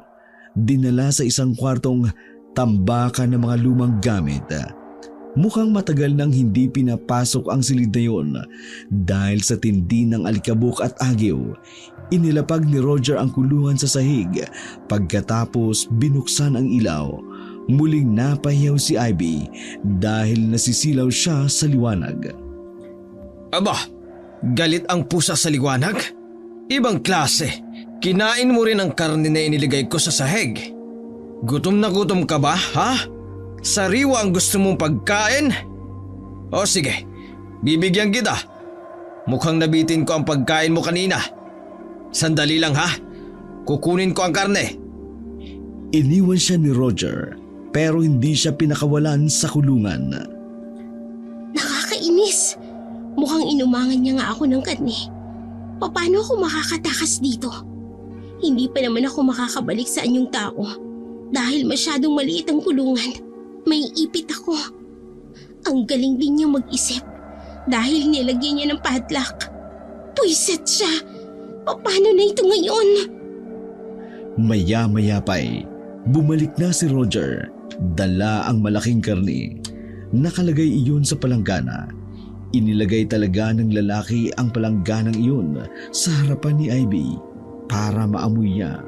dinala sa isang kwartong tambakan ng mga lumang gamit. Mukhang matagal nang hindi pinapasok ang silid na yun dahil sa tindi ng alikabok at agyo. Inilapag ni Roger ang kulungan sa sahig pagkatapos binuksan ang ilaw. Muling napahiyaw si Ivy dahil nasisilaw siya sa liwanag. Aba, galit ang pusa sa liwanag? Ibang klase. Kinain mo rin ang karne na iniligay ko sa sahig. Gutom na gutom ka ba, ha? Sariwa ang gusto mong pagkain? O sige, bibigyan kita. Mukhang nabitin ko ang pagkain mo kanina. Sandali lang ha, kukunin ko ang karne. Iniwan siya ni Roger pero hindi siya pinakawalan sa kulungan. Nakakainis. Mukhang inumangan niya nga ako ng karne. Paano ako makakatakas dito? Hindi pa naman ako makakabalik sa anyong tao dahil masyadong maliit ang kulungan. May ipit ako. Ang galing din niya mag-isip dahil nilagyan niya ng padlock. Puwiset siya. Paano na ito ngayon? Maya-maya pa'y bumalik na si Roger. Dala ang malaking karne. Nakalagay iyon sa palanggana. Inilagay talaga ng lalaki ang palangganang iyon sa harapan ni Ivy para maamoy niya.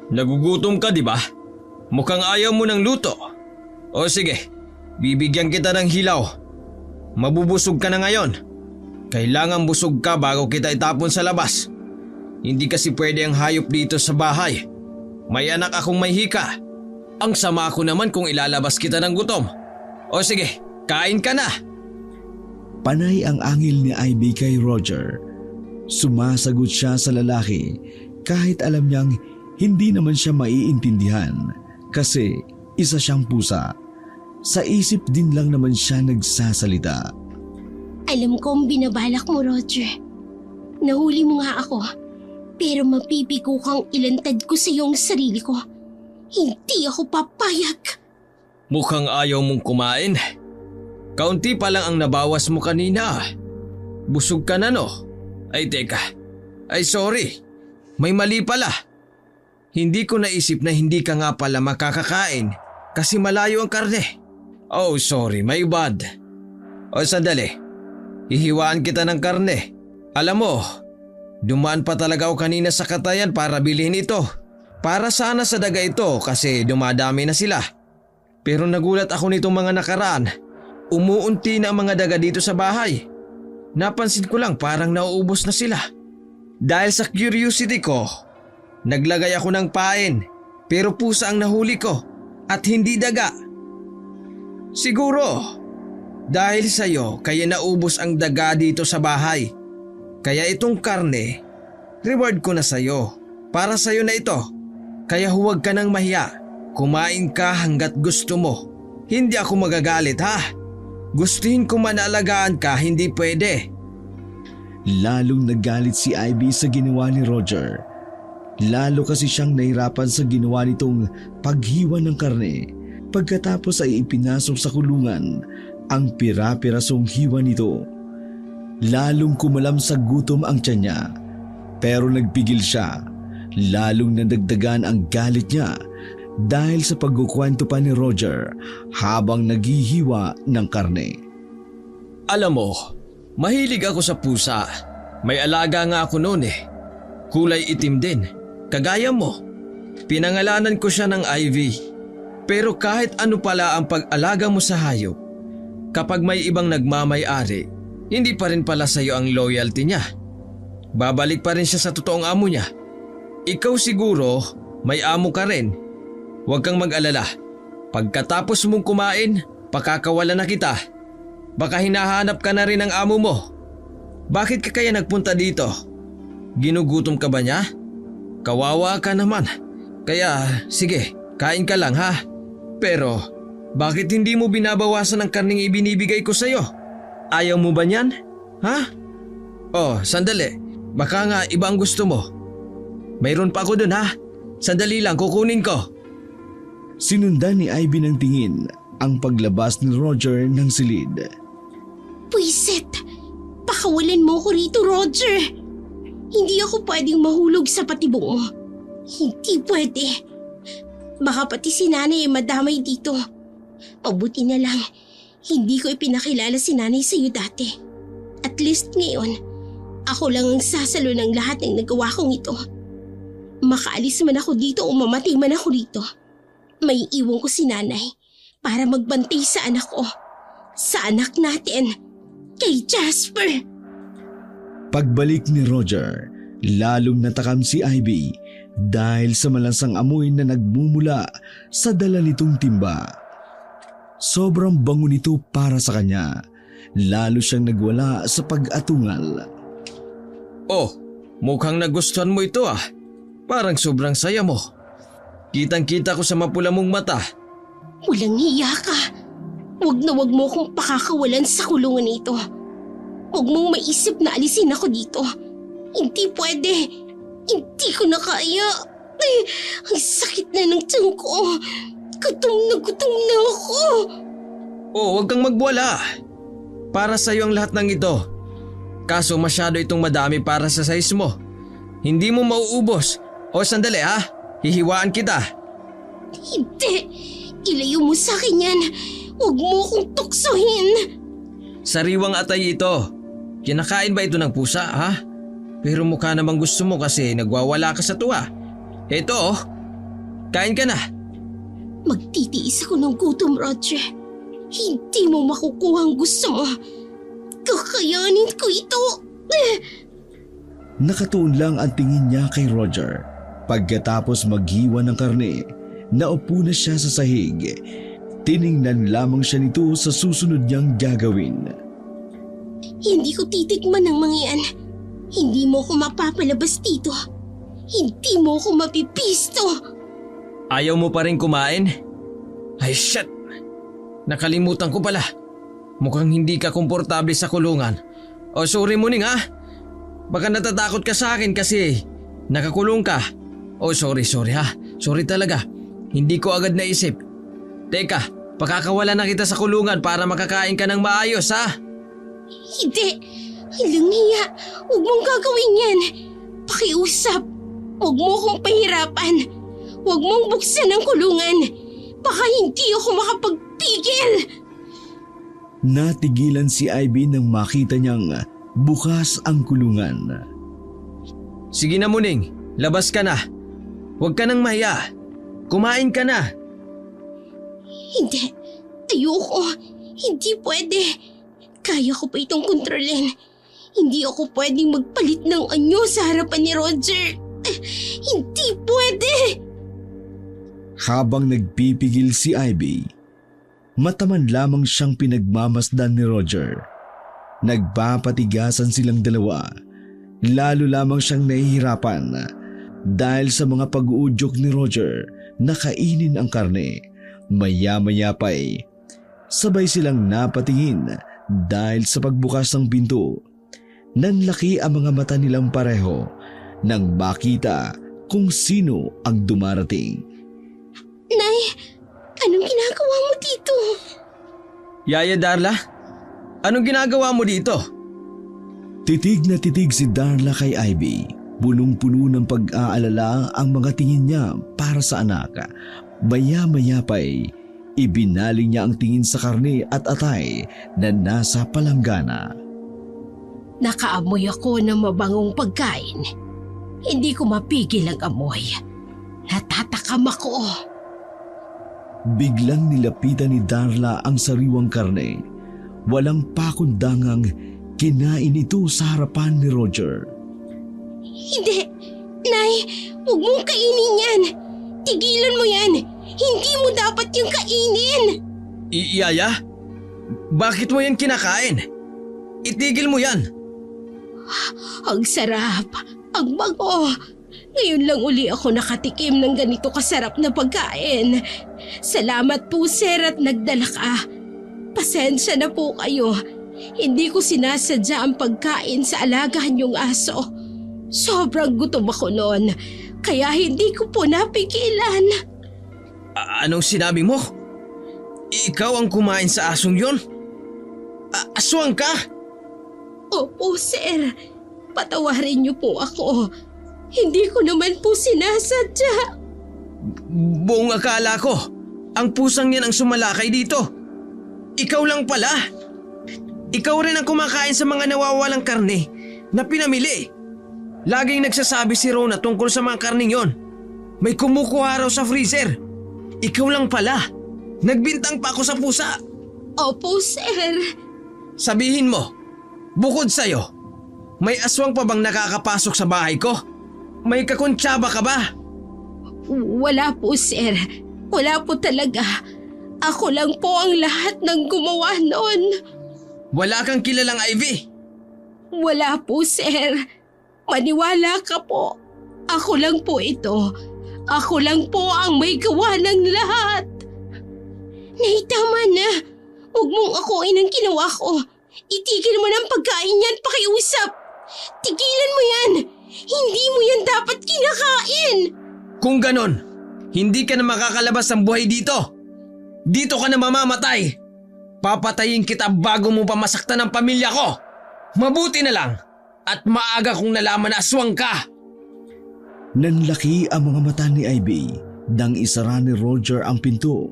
Nagugutom ka, di ba? Mukhang ayaw mo ng luto. O sige, bibigyan kita ng hilaw. Mabubusog ka na ngayon. Kailangan busog ka bago kita itapon sa labas. Hindi kasi pwede ang hayop dito sa bahay. May anak akong may hika. Ang sama ko naman kung ilalabas kita ng gutom. O sige, kain ka na. Panay ang angil ni Ivy kay Roger. Sumasagot siya sa lalaki kahit alam niyang hindi naman siya maiintindihan kasi isa siyang pusa. Sa isip din lang naman siya nagsasalita. Alam ko ang binabalak mo, Roger. Nahuli mo nga ako, pero mapipigo kang ilantad ko sa iyong sarili ko. Hindi ako papayag. Mukhang ayaw mong kumain. Kaunti pa lang ang nabawas mo kanina. Busog ka na no? Ay teka, ay sorry. May mali pala. Hindi ko naisip na hindi ka nga pala makakakain kasi malayo ang karne. Oh sorry, my bad. O sandali, hihiwaan kita ng karne. Alam mo, dumaan pa talaga ako kanina sa katayan para bilhin ito. Para sana sa daga ito kasi dumadami na sila. Pero nagulat ako nitong mga nakaraan. Umuunti na ang mga daga dito sa bahay. Napansin ko lang parang nauubos na sila. Dahil sa curiosity ko, naglagay ako ng pain pero pusa ang nahuli ko at hindi daga. Siguro, dahil sa'yo kaya naubos ang daga dito sa bahay. Kaya itong karne, reward ko na sa'yo. Para sa'yo na ito. Kaya huwag ka nang mahiya. Kumain ka hanggat gusto mo. Hindi ako magagalit ha. Gustuhin ko man alagaan ka, hindi pwede. Lalong nagalit si Ivy sa ginawa ni Roger. Lalo kasi siyang nahirapan sa ginawa nitong paghiwa ng karne. Pagkatapos ay ipinasok sa kulungan ang pira-pirasong hiwa nito. Lalong kumalam sa gutom ang tiyan niya. Pero nagpigil siya. Lalong nadagdagan ang galit niya dahil sa pagkukwento pa ni Roger habang naghihiwa ng karne. Alam mo, Mahilig ako sa pusa. May alaga nga ako noon eh. Kulay itim din, kagaya mo. Pinangalanan ko siya ng Ivy. Pero kahit ano pala ang pag-alaga mo sa hayop, kapag may ibang nagmamay-ari, hindi pa rin pala sa'yo ang loyalty niya. Babalik pa rin siya sa totoong amo niya. Ikaw siguro, may amo ka rin. Huwag kang mag-alala. Pagkatapos mong kumain, pakakawalan na kita. Baka hinahanap ka na rin ng amo mo. Bakit ka kaya nagpunta dito? Ginugutom ka ba niya? Kawawa ka naman. Kaya sige, kain ka lang ha. Pero bakit hindi mo binabawasan ang karning ibinibigay ko sa'yo? Ayaw mo ba niyan? Ha? Oh, sandali. Baka nga iba ang gusto mo. Mayroon pa ako dun ha. Sandali lang, kukunin ko. Sinundan ni Ivy ng tingin ang paglabas ni Roger ng silid. Pwisit! Pakawalan mo ko rito, Roger! Hindi ako pwedeng mahulog sa patibong mo. Hindi pwede. Baka pati si nanay ay madamay dito. Mabuti na lang, hindi ko ipinakilala si nanay sa'yo dati. At least ngayon, ako lang ang sasalo ng lahat ng nagawa kong ito. Makaalis man ako dito o mamatay man ako rito, may iwan ko si nanay para magbantay sa anak ko. Sa anak natin, kay Jasper. Pagbalik ni Roger, lalong natakam si Ivy dahil sa malansang amoy na nagmumula sa dala nitong timba. Sobrang bango nito para sa kanya, lalo siyang nagwala sa pag-atungal. Oh, mukhang nagustuhan mo ito ah. Parang sobrang saya mo. Kitang-kita ko sa mapula mong mata. Walang hiya ka. Huwag na huwag mo akong pakakawalan sa kulungan nito. Huwag mong maisip na alisin ako dito. Hindi pwede. Hindi ko na kaya. Ay, ang sakit na ng tiyan ko. Gutom na ako. Oh, huwag kang magwala. Para sa'yo ang lahat ng ito. Kaso masyado itong madami para sa size mo. Hindi mo mauubos. O sandali ha, hihiwaan kita. Hindi. Ilayo mo sa akin yan. Huwag mo akong tuksohin. Sariwang atay ito. Kinakain ba ito ng pusa ha? Pero mukha namang gusto mo kasi nagwawala ka sa tuwa. Ito oh, kain ka na. Magtitiis ako ng gutom, Roger. Hindi mo makukuha ang gusto mo. Kakayanin ko ito. Nakatuon lang ang tingin niya kay Roger. Pagkatapos maghiwa ng karne, naupo na siya sa sahig. Tiningnan lamang siya nito sa susunod niyang gagawin. Hindi ko titikman ng mga yan. Hindi mo ko mapapalabas dito. Hindi mo ko mapipisto. Ayaw mo pa rin kumain? Ay shit! Nakalimutan ko pala. Mukhang hindi ka komportable sa kulungan. Oh sorry Muning ha. Baka natatakot ka sa akin kasi nakakulong ka. Oh sorry ha. Sorry talaga. Hindi ko agad naisip. Teka, pakakawalan na kita sa kulungan para makakain ka ng maayos ha. Hindi. Ilang hiya. Huwag mong gagawin yan. Pakiusap. Huwag mo akong pahirapan. Huwag mong buksan ang kulungan. Baka hindi ako makapagpigil. Natigilan si Ivy nang makita niyang bukas ang kulungan. Sige na Muning, labas ka na. Huwag ka nang mahiya. Kumain ka na. Hindi. Ayoko. Hindi pwede. Kaya ko pa itong kontrolin. Hindi ako pwedeng magpalit ng anyo sa harapan ni Roger. Hindi pwede. Habang nagpipigil si Ivy, mataman lamang siyang pinagmamasdan ni Roger. Nagpapatigasan silang dalawa. Lalo lamang siyang nahihirapan dahil sa mga pag-uudyok ni Roger na kainin ang karne. Maya-maya pa'y sabay silang napatingin dahil sa pagbukas ng pinto. Nanlaki ang mga mata nilang pareho nang makita kung sino ang dumarating. Nay, anong ginagawa mo dito? Yaya Darla, anong ginagawa mo dito? Titig na titig si Darla kay Ivy. Punong-puno ng pag-aalala ang mga tingin niya para sa anak. Maya-maya pa'y ibinaling niya ang tingin sa karne at atay na nasa palanggana. Nakaamoy ako ng mabangong pagkain. Hindi ko mapigil ang amoy. Natatakam ako. Biglang nilapitan ni Darla ang sariwang karne. Walang pakundangang kinain ito sa harapan ni Roger. Hindi! Nay, huwag mong kainin yan! Tigilan mo yan! Hindi mo dapat yung kainin! Yaya? Bakit mo yan kinakain? Itigil mo yan! Ang sarap! Ang bango! Ngayon lang uli ako nakatikim ng ganito kasarap na pagkain. Salamat po, sir, at nagdala ka. Pasensya na po kayo. Hindi ko sinasadya ang pagkain sa alagahan yung aso. Sobrang gutom ako noon, kaya hindi ko po napigilan. Anong sinabi mo? Ikaw ang kumain sa asong yon? Aswang ka? Opo, sir. Patawarin niyo po ako. Hindi ko naman po sinasadya. Buong akala ko, ang pusang yan ang sumalakay dito. Ikaw lang pala. Ikaw rin ang kumakain sa mga nawawalang karne na pinamili. Laging nagsasabi si Rona tungkol sa mga karning yon. May kumukuha raw sa freezer. Ikaw lang pala. Nagbintang pa ako sa pusa. Opo, sir. Sabihin mo, bukod sa'yo, may aswang pa bang nakakapasok sa bahay ko? May kakuntsaba ka ba? Wala po, sir. Wala po talaga. Ako lang po ang lahat ng gumawa noon. Wala kang kilalang Ivy? Wala po, sir. Maniwala ka po. Ako lang po ito. Ako lang po ang may gawa ng lahat. Nay, tama na. Huwag mong akuin ang ginawa ko. Itigil mo ng pagkain yan, pakiusap. Tigilan mo yan. Hindi mo yan dapat kinakain. Kung ganon, hindi ka na makakalabas ng buhay dito. Dito ka na mamamatay. Papatayin kita bago mo pa masaktan ang pamilya ko. Mabuti na lang at maaga kong nalaman na aswang ka. Nanlaki ang mga mata ni Ivy nang isara ni Roger ang pinto.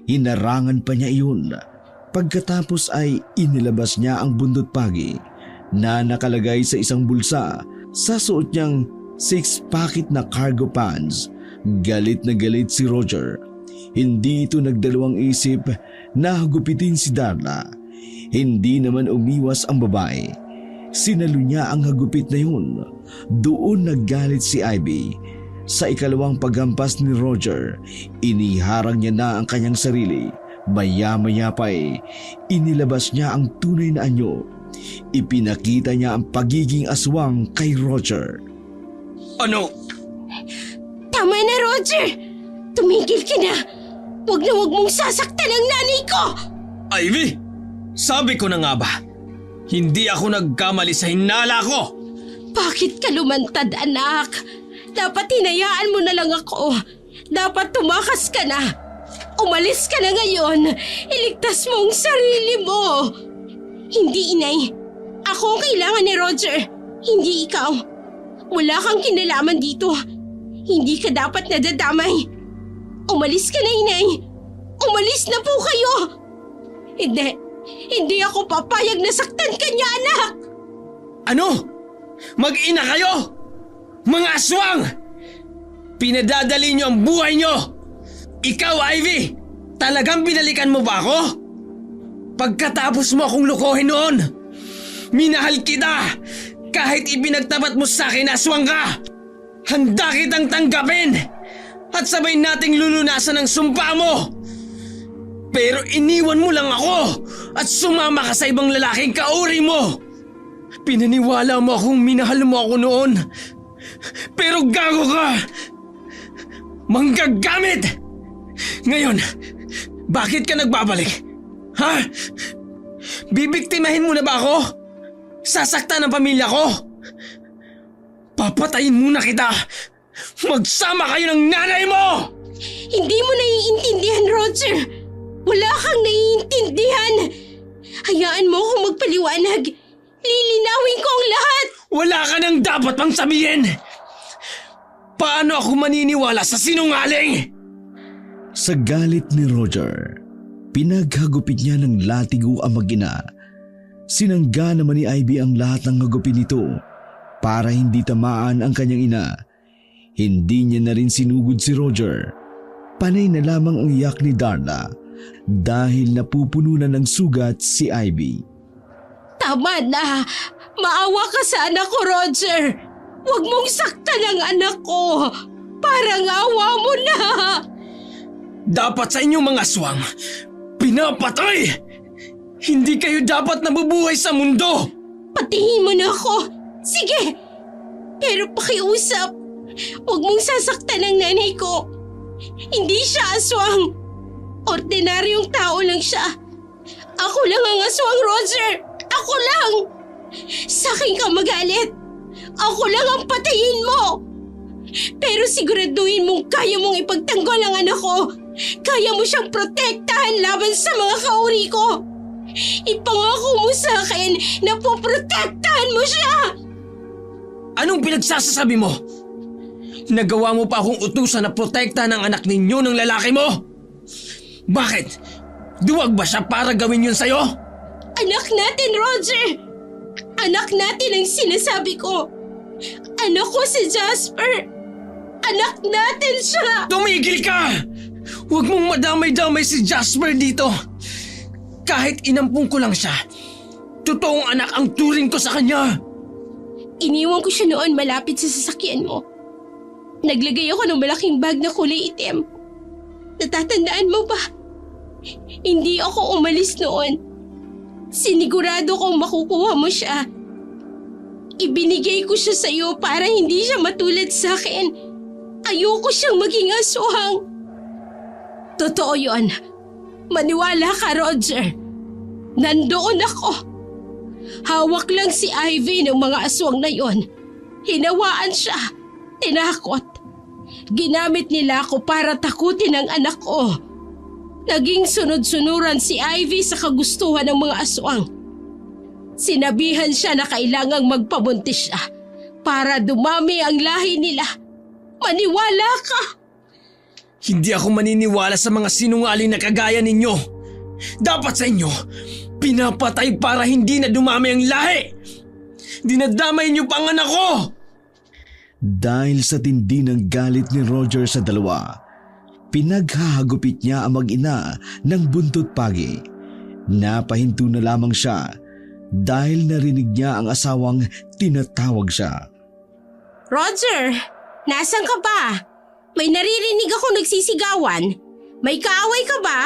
Hinarangan pa niya iyon. Pagkatapos ay inilabas niya ang bundot pagi na nakalagay sa isang bulsa sa suot niyang 6-packet na cargo pants. Galit na galit si Roger. Hindi ito nagdalawang isip na hagupitin si Darla. Hindi naman umiwas ang babae. Sinalo niya ang hagupit na yun. Doon naggalit si Ivy. Sa ikalawang paghampas ni Roger, iniharang niya na ang kanyang sarili. Maya-maya pa inilabas niya ang tunay na anyo. Ipinakita niya ang pagiging aswang kay Roger. Ano? Tama na, Roger. Tumigil ka na. Huwag na huwag mong sasaktan ang nanay ko. Ivy, sabi ko na nga ba, hindi ako nagkamali sa hinala ko. Bakit ka lumantad, anak? Dapat hinayaan mo na lang ako. Dapat tumakas ka na. Umalis ka na ngayon. Iligtas mo ang sarili mo. Hindi, inay. Ako ang kailangan ni Roger. Hindi ikaw. Wala kang kinalaman dito. Hindi ka dapat nadadamay. Umalis ka na, inay. Umalis na po kayo. Hindi ako papayag na saktan ka niya, anak. Ano? Mag-ina kayo? Mga aswang! Pinadadali niyo ang buhay niyo! Ikaw, Ivy! Talagang binalikan mo ba ako? Pagkatapos mo akong lukohin noon, minahal kita! Kahit ipinagtapat mo sa akin na aswang ka! Handa kitang tanggapin! At sabay nating lulunasan ang sumpa mo! Pero iniwan mo lang ako at sumama ka sa ibang lalaking kauri mo! Pinaniwala mo akong minahal mo ako noon. Pero gago ka! Manggagamit! Ngayon, bakit ka nagbabalik? Ha? Bibiktimahin mo na ba ako? Sasaktan ang pamilya ko? Papatayin muna kita! Magsama kayo ng nanay mo! Hindi mo naiintindihan, Roger. Wala kang naiintindihan. Hayaan mo akong magpaliwanag. Lilinawin ko ang lahat. Wala ka nang dapat pang sabihin! Paano ako maniniwala sa sinungaling? Sa galit ni Roger, pinaghagupit niya ng latigo ang mag-ina. Sinangga naman ni Ivy ang lahat ng hagupin nito para hindi tamaan ang kanyang ina. Hindi niya na rin sinugod si Roger. Panay na lamang ang iyak ni Darla dahil napupuno na ng sugat si Ivy. Tama na! Maawa ka sa anak ko, Roger! Huwag mong saktan ang anak ko! Parang awa mo na! Dapat sa inyong mga aswang, pinapatay! Hindi kayo dapat nabubuhay sa mundo! Patingin mo na ako! Sige! Pero pakiusap, huwag mong sasaktan ang nanay ko. Hindi siya aswang. Ordinaryong tao lang siya. Ako lang ang aswang, Roger! Ako lang! Sa akin ka magalit. Ako lang ang patayin mo. Pero siguraduhin mong kaya mong ipagtanggol ang anak ko. Kaya mo siyang protektahan laban sa mga kauri ko. Ipangako mo sa akin na poprotektahan mo siya. Anong pinagsasasabi mo? Nagawa mo pa akong utusan na protektahan ang anak ninyo ng lalaki mo? Bakit? Duwag ba siya para gawin yun sa'yo? Anak natin, Roger! Anak natin ang sinasabi ko. Anak ko si Jasper. Anak natin siya! Tumigil ka! Huwag mong madamay-damay si Jasper dito. Kahit inampung ko lang siya, totoong anak ang turing ko sa kanya. Iniwan ko siya noon malapit sa sasakyan mo. Naglagay ako ng malaking bag na kulay itim. Natatandaan mo ba? Hindi ako umalis noon. Sinigurado kong makukuha mo siya. Ibinigay ko siya sa iyo para hindi siya matulad sa akin. Ayoko siyang maging aswang. Totoo yun. Maniwala ka, Roger. Nandoon ako. Hawak lang si Ivy ng mga aswang na yon. Hinawaan siya. Tinakot. Ginamit nila ako para takutin ang anak ko. Naging sunod-sunuran si Ivy sa kagustuhan ng mga aswang. Sinabihan siya na kailangang magpabuntis siya para dumami ang lahi nila. Maniwala ka! Hindi ako maniniwala sa mga sinungaling na kagaya ninyo. Dapat sa inyo, pinapatay para hindi na dumami ang lahi. Dinadamay niyo pa ang anak ko! Dahil sa tindi ng galit ni Roger sa dalawa, pinaghahagupit niya ang mag-ina ng buntot pagi. Napahinto na lamang siya dahil narinig niya ang asawang tinatawag siya. Roger! Nasaan ka ba? May naririnig ako nagsisigawan. May kaaway ka ba?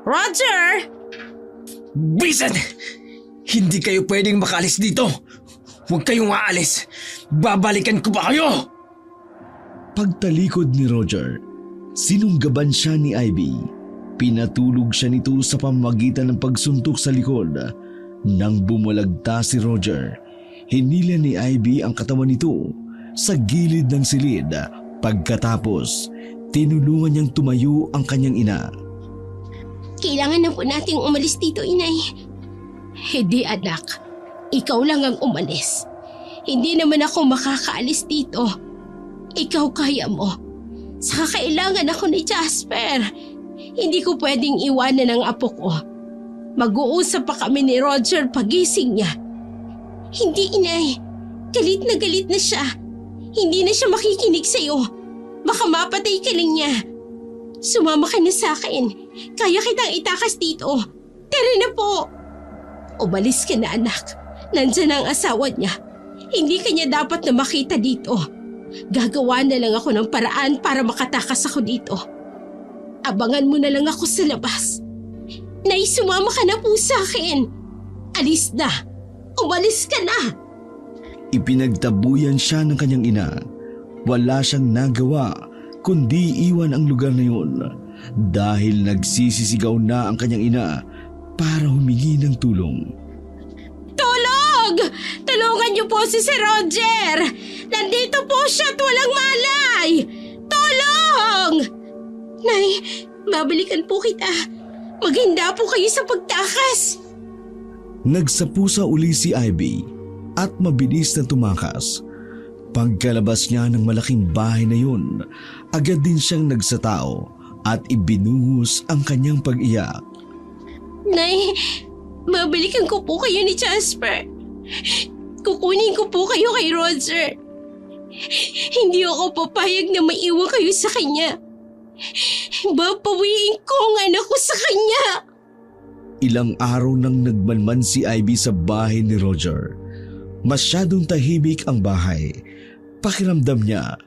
Roger! Bisan! Hindi kayo pwedeng makalis dito. Huwag kayong aalis. Babalikan ko pa kayo! Pagtalikod ni Roger, sinunggaban siya ni Ivy. Pinatulog siya nito sa pamamagitan ng pagsuntok sa likod. Nang bumulagta si Roger, hinila ni Ivy ang katawan nito sa gilid ng silid. Pagkatapos, tinulungan niyang tumayo ang kanyang ina. Kailangan na po nating umalis dito, inay. Hindi, anak. Ikaw lang ang umalis. Hindi naman ako makakaalis dito. Ikaw kaya mo. Saka kailangan ako ni Jasper. Hindi ko pwedeng iwanan ang apo ko. Mag-uusap pa kami ni Roger pagising niya. Hindi, inay. Galit na siya. Hindi na siya makikinig sa'yo. Baka mapatay ka lang niya. Sumama ka na sa akin. Kaya kitang itakas dito. Tara na po. Umalis ka na, anak. Nandyan ang asawa niya. Hindi kanya dapat na makita dito. Gagawa na lang ako ng paraan para makatakas ako dito. Abangan mo na lang ako sa labas. Nay, sumama ka na po sa akin. Alis na. Umalis ka na. Ipinagtabuyan siya ng kanyang ina. Wala siyang nagawa kundi iwan ang lugar na yun dahil nagsisisigaw na ang kanyang ina para humingi ng tulong. Tulog! Tulungan niyo po si Sir Roger! Nandito po siya at walang malay! Tulong! Nay, babalikan po kita. Maghanda po kayo sa pagtakas. Nagsapusa uli si Ivy at mabilis na tumakas. Pagkalabas niya ng malaking bahay na yun, agad din siyang nagsatao at ibinuhos ang kanyang pag-iyak. Nay, Babalikan ko po kayo ni Jasper. Kukunin ko po kayo kay Roger. Hindi ako papayag na maiwan kayo sa kanya. Babawiin ko ang anak ko sa kanya. Ilang araw nang nagmanman si Ivy sa bahay ni Roger. Masyadong tahimik ang bahay. Pakiramdam niya,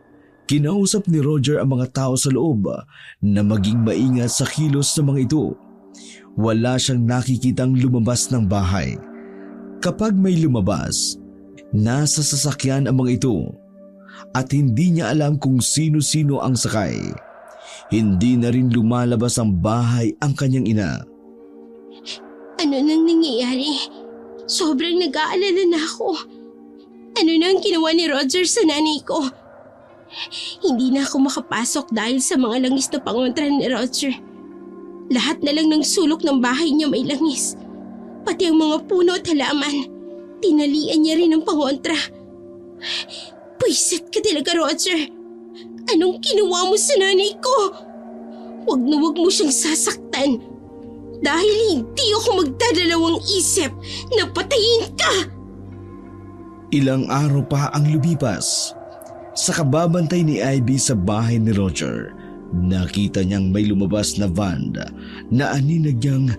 kinausap ni Roger ang mga tao sa loob na maging maingat sa kilos ng mga ito. Wala siyang nakikitang lumabas ng bahay. Kapag may lumabas, nasa sasakyan ang mga ito at hindi niya alam kung sino-sino ang sakay. Hindi na rin lumalabas ang bahay ang kanyang ina. Ano nang nangyayari? Sobrang nag-aalala na ako. Ano nang ginawa ni Roger sa nanay ko? Hindi na ako makapasok dahil sa mga langis na pangontra ni Roger. Lahat na lang ng sulok ng bahay niya may langis. Pati ang mga puno at halaman. Tinalian niya rin ang pangontra. Pwisit ka talaga, Roger. Anong ginawa mo sa nanay ko? Huwag na huwag mo siyang sasaktan. Dahil hindi ako magdadalawang isip na patayin ka. Ilang araw pa ang lumipas. Sa kababantay ni Ivy sa bahay ni Roger, nakita niyang may lumabas na van na aninag niyang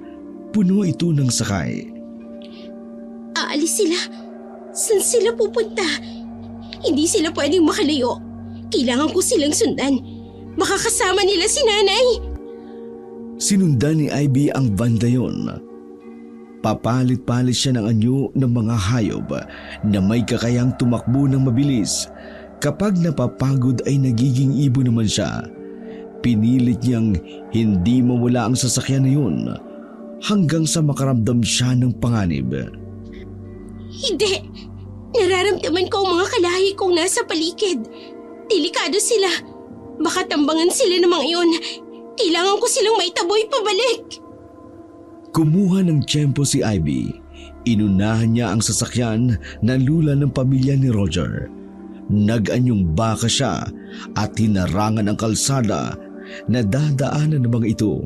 puno ito ng sakay. Aalis sila. Saan sila pupunta? Hindi sila pwedeng makalayo. Kailangan ko silang sundan. Baka kasama nila si nanay. Sinundan ni Ivy ang banda yon. Papalit-palit siya ng anyo ng mga hayop na may kakayang tumakbo ng mabilis. Kapag napapagod ay nagiging ibon naman siya. Pinilit niyang hindi mawala ang sasakyan na yun hanggang sa makaramdam siya ng panganib. Hindi. Nararamdaman ko ang mga kalahi kong nasa paligid. Delikado sila. Baka tambangan sila ng mga iyon. Kailangan ko silang maitaboy pabalik. Kumuha ng tiyempo si Ivy. Inunahan niya ang sasakyan na lula ng pamilya ni Roger. Nag-anyong baka siya at hinarangan ang kalsada na dadaanan ng mga ito.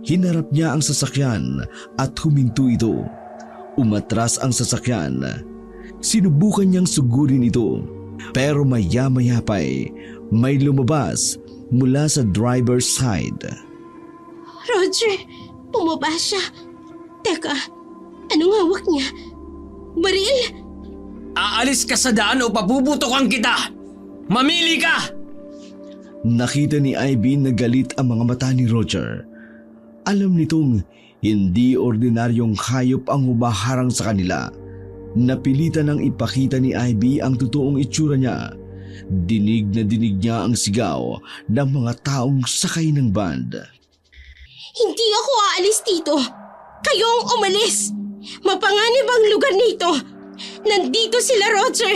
Hinarap niya ang sasakyan at huminto ito. Umatras ang sasakyan. Sinubukan niyang sugurin ito. Pero maya-maya pa'y may lumabas mula sa driver's side. Roger, bumaba siya. Teka, anong hawak niya? Baril? Aalis ka sa daan o papuputokan kita! Mamili ka! Nakita ni Ivy na galit ang mga mata ni Roger. Alam nitong hindi ordinaryong hayop ang humaharang sa kanila. Napilitan ng ipakita ni Ivy ang totoong itsura niya. Dinig na dinig niya ang sigaw ng mga taong sakay ng band. Hindi ako aalis dito. Kayo ang umalis. Mapanganib ang lugar nito. Nandito sila, Roger.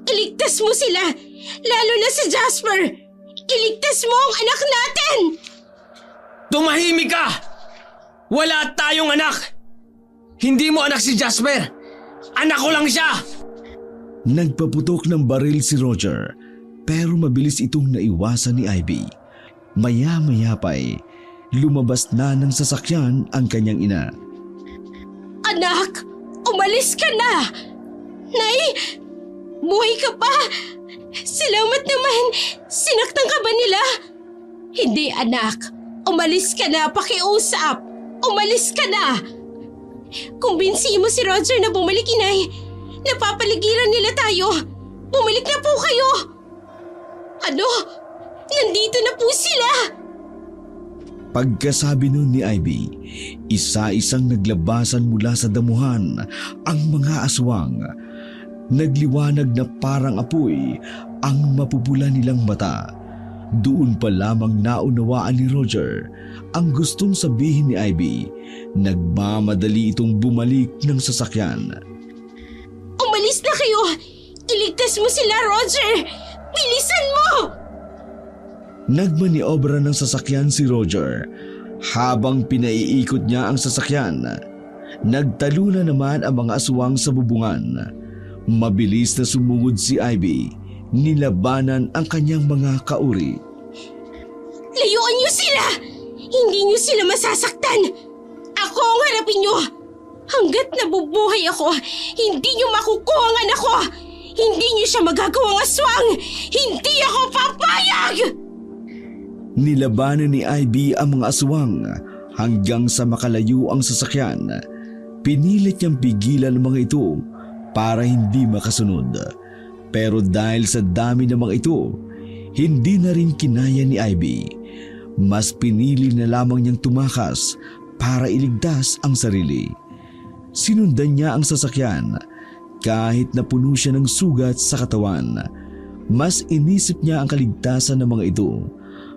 Iligtas mo sila. Lalo na si Jasper. Iligtas mo ang anak natin. Tumahimik ka! Wala tayong anak! Hindi mo anak si Jasper! Anak ko lang siya! Nagpaputok ng baril si Roger pero mabilis itong naiwasan ni Ivy. Maya-maya pa'y lumabas na ng sasakyan ang kanyang ina. Anak, umalis ka na. Nay, buhay ka pa. Salamat naman. Sinaktan ka ba nila? Hindi, anak. Umalis ka na, pakiusap. Umalis ka na. Kumbinsihin mo si Roger na bumalik, inay. Napapaligiran nila tayo. Bumalik na po kayo. Ano? Nandito na po sila. Pagkasabi nun ni Ivy, isa-isang naglabasan mula sa damuhan ang mga aswang. Nagliwanag na parang apoy ang mapupula nilang mata. Doon pa lamang naunawaan ni Roger ang gustong sabihin ni Ivy. Nagmamadali itong bumalik ng sasakyan. Umalis na kayo. Iligtas mo sila, Roger. Bilisan mo. Nagmaniobra ng sasakyan si Roger. Habang pinaiikot niya ang sasakyan, nagtaluna naman ang mga aswang sa bubungan. Mabilis na sumugod si Ivy. Nilabanan ang kanyang mga kauri. Layuan niyo sila! Hindi niyo sila masasaktan! Ako ang harapin niyo! Hanggat nabubuhay ako, hindi niyo makukuha ang anak ko! Hindi niyo siya magagawang aswang! Hindi ako papayag! Nilabanan ni Ivy ang mga aswang hanggang sa makalayo ang sasakyan. Pinilit niyang pigilan ang mga ito para hindi makasunod. Pero dahil sa dami ng mga ito, hindi na rin kinaya ni Ivy. Mas pinili na lamang niyang tumakas para iligtas ang sarili. Sinundan niya ang sasakyan kahit na puno siya ng sugat sa katawan. Mas inisip niya ang kaligtasan ng mga ito.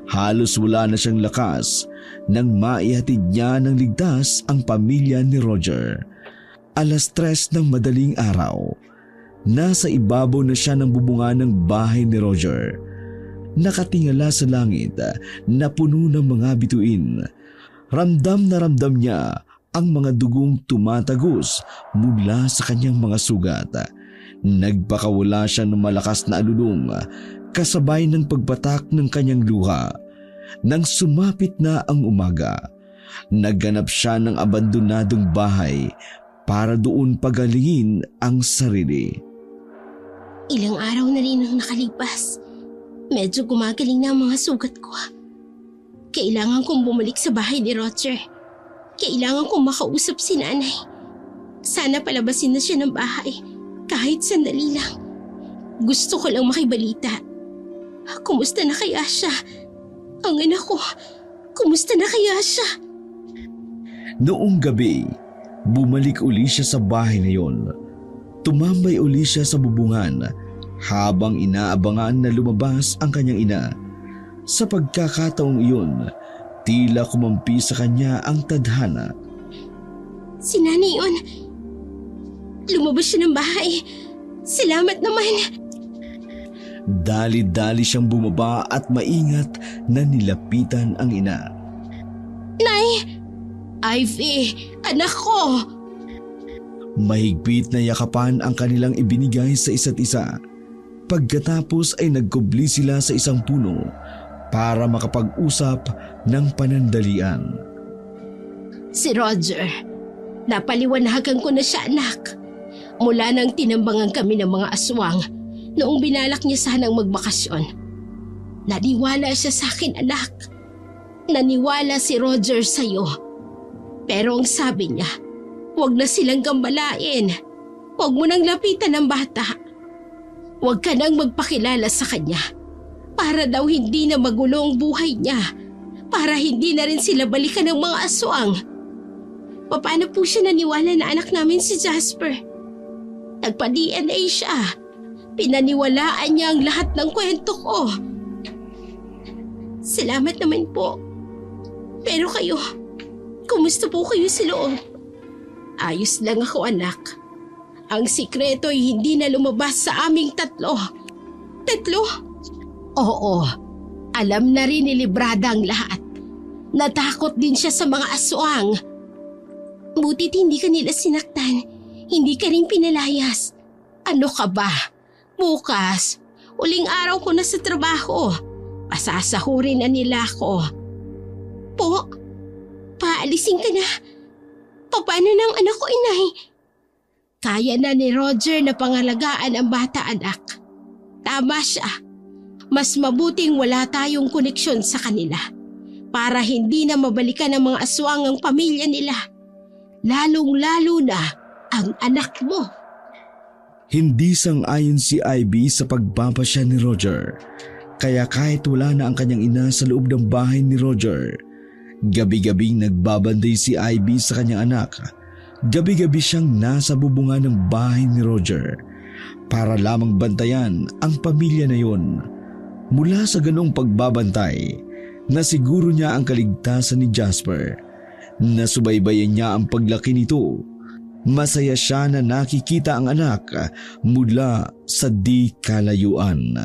Halos wala na siyang lakas nang maihatid niya ng ligtas ang pamilya ni Roger. 3:00 ng madaling araw. Nasa ibabaw na siya ng bubungan ng bahay ni Roger. Nakatingala sa langit na puno ng mga bituin. Ramdam na ramdam niya ang mga dugong tumatagos mula sa kanyang mga sugat. Nagpakawala siya ng malakas na alulong kasabay ng pagbatak ng kanyang luha. Nang sumapit na ang umaga, nagganap siya ng abandonadong bahay para doon pagalingin ang sarili. Ilang araw na rin ang nakalipas. Medyo gumagaling na ang mga sugat ko. Kailangan kong bumalik sa bahay ni Roger. Kailangan kong makausap si nanay. Sana palabasin na siya ng bahay, kahit sandali lang. Gusto ko lang makibalita. Kumusta na kaya siya? Ang anak ko, kumusta na kaya siya? Noong gabi, bumalik uli siya sa bahay na yon. Tumambay uli siya sa bubungan habang inaabangan na lumabas ang kanyang ina. Sa pagkakataong iyon, tila kumampi sa kanya ang tadhana. Si nanay yun. Lumabas siya ng bahay. Salamat naman. Dali-dali siyang bumaba at maingat na nilapitan ang ina. Nay! Ivy! Anak ko! Mahigpit na yakapan ang kanilang ibinigay sa isa't isa. Pagkatapos ay nagkubli sila sa isang puno para makapag-usap ng panandalian. Si Roger. Napaliwanagan ko na siya, anak. Mula nang tinambangan kami ng mga aswang noong binalak niya sanang magbakasyon. Naniwala siya sa akin, anak. Naniwala si Roger sa'yo. Pero ang sabi niya, huwag na silang gambalain. Huwag mo nang lapitan ang bata. Huwag ka nang magpakilala sa kanya. Para daw hindi na magulo ang buhay niya. Para hindi na rin sila balikan ng mga aswang. Paano po siya naniwala na anak namin si Jasper? Nagpa-DNA siya. Pinaniwalaan niya ang lahat ng kwento ko. Salamat naman po. Pero kayo, kumusta po kayo sa loob? Ayos lang ako, anak. Ang sikreto ay hindi na lumabas sa aming tatlo. Tatlo? Oo. Alam na rin ni Librada ang lahat. Natakot din siya sa mga aswang. Butit hindi ka nila sinaktan. Hindi ka rin pinalayas. Ano ka ba? Bukas, uling araw ko na sa trabaho. Pasasahurin na nila ako. Po, paalisin ka na. Paano ng anak ko, inay? Kaya na ni Roger na pangalagaan ang bata, anak. Tama siya. Mas mabuting wala tayong koneksyon sa kanila para hindi na mabalikan ng mga aswang ang pamilya nila. Lalong-lalo na ang anak mo. Hindi sang-ayon si Ivy sa pagpapasya ni Roger. Kaya kahit wala na ang kanyang ina sa loob ng bahay ni Roger, gabi-gabing nagbabanday si Ivy sa kanyang anak. Gabi-gabi siyang nasa bubungan ng bahay ni Roger para lamang bantayan ang pamilya na yon. Mula sa ganong pagbabantay, nasiguro niya ang kaligtasan ni Jasper. Nasubaybayan niya ang paglaki nito. Masaya siya na nakikita ang anak mula sa di kalayuan.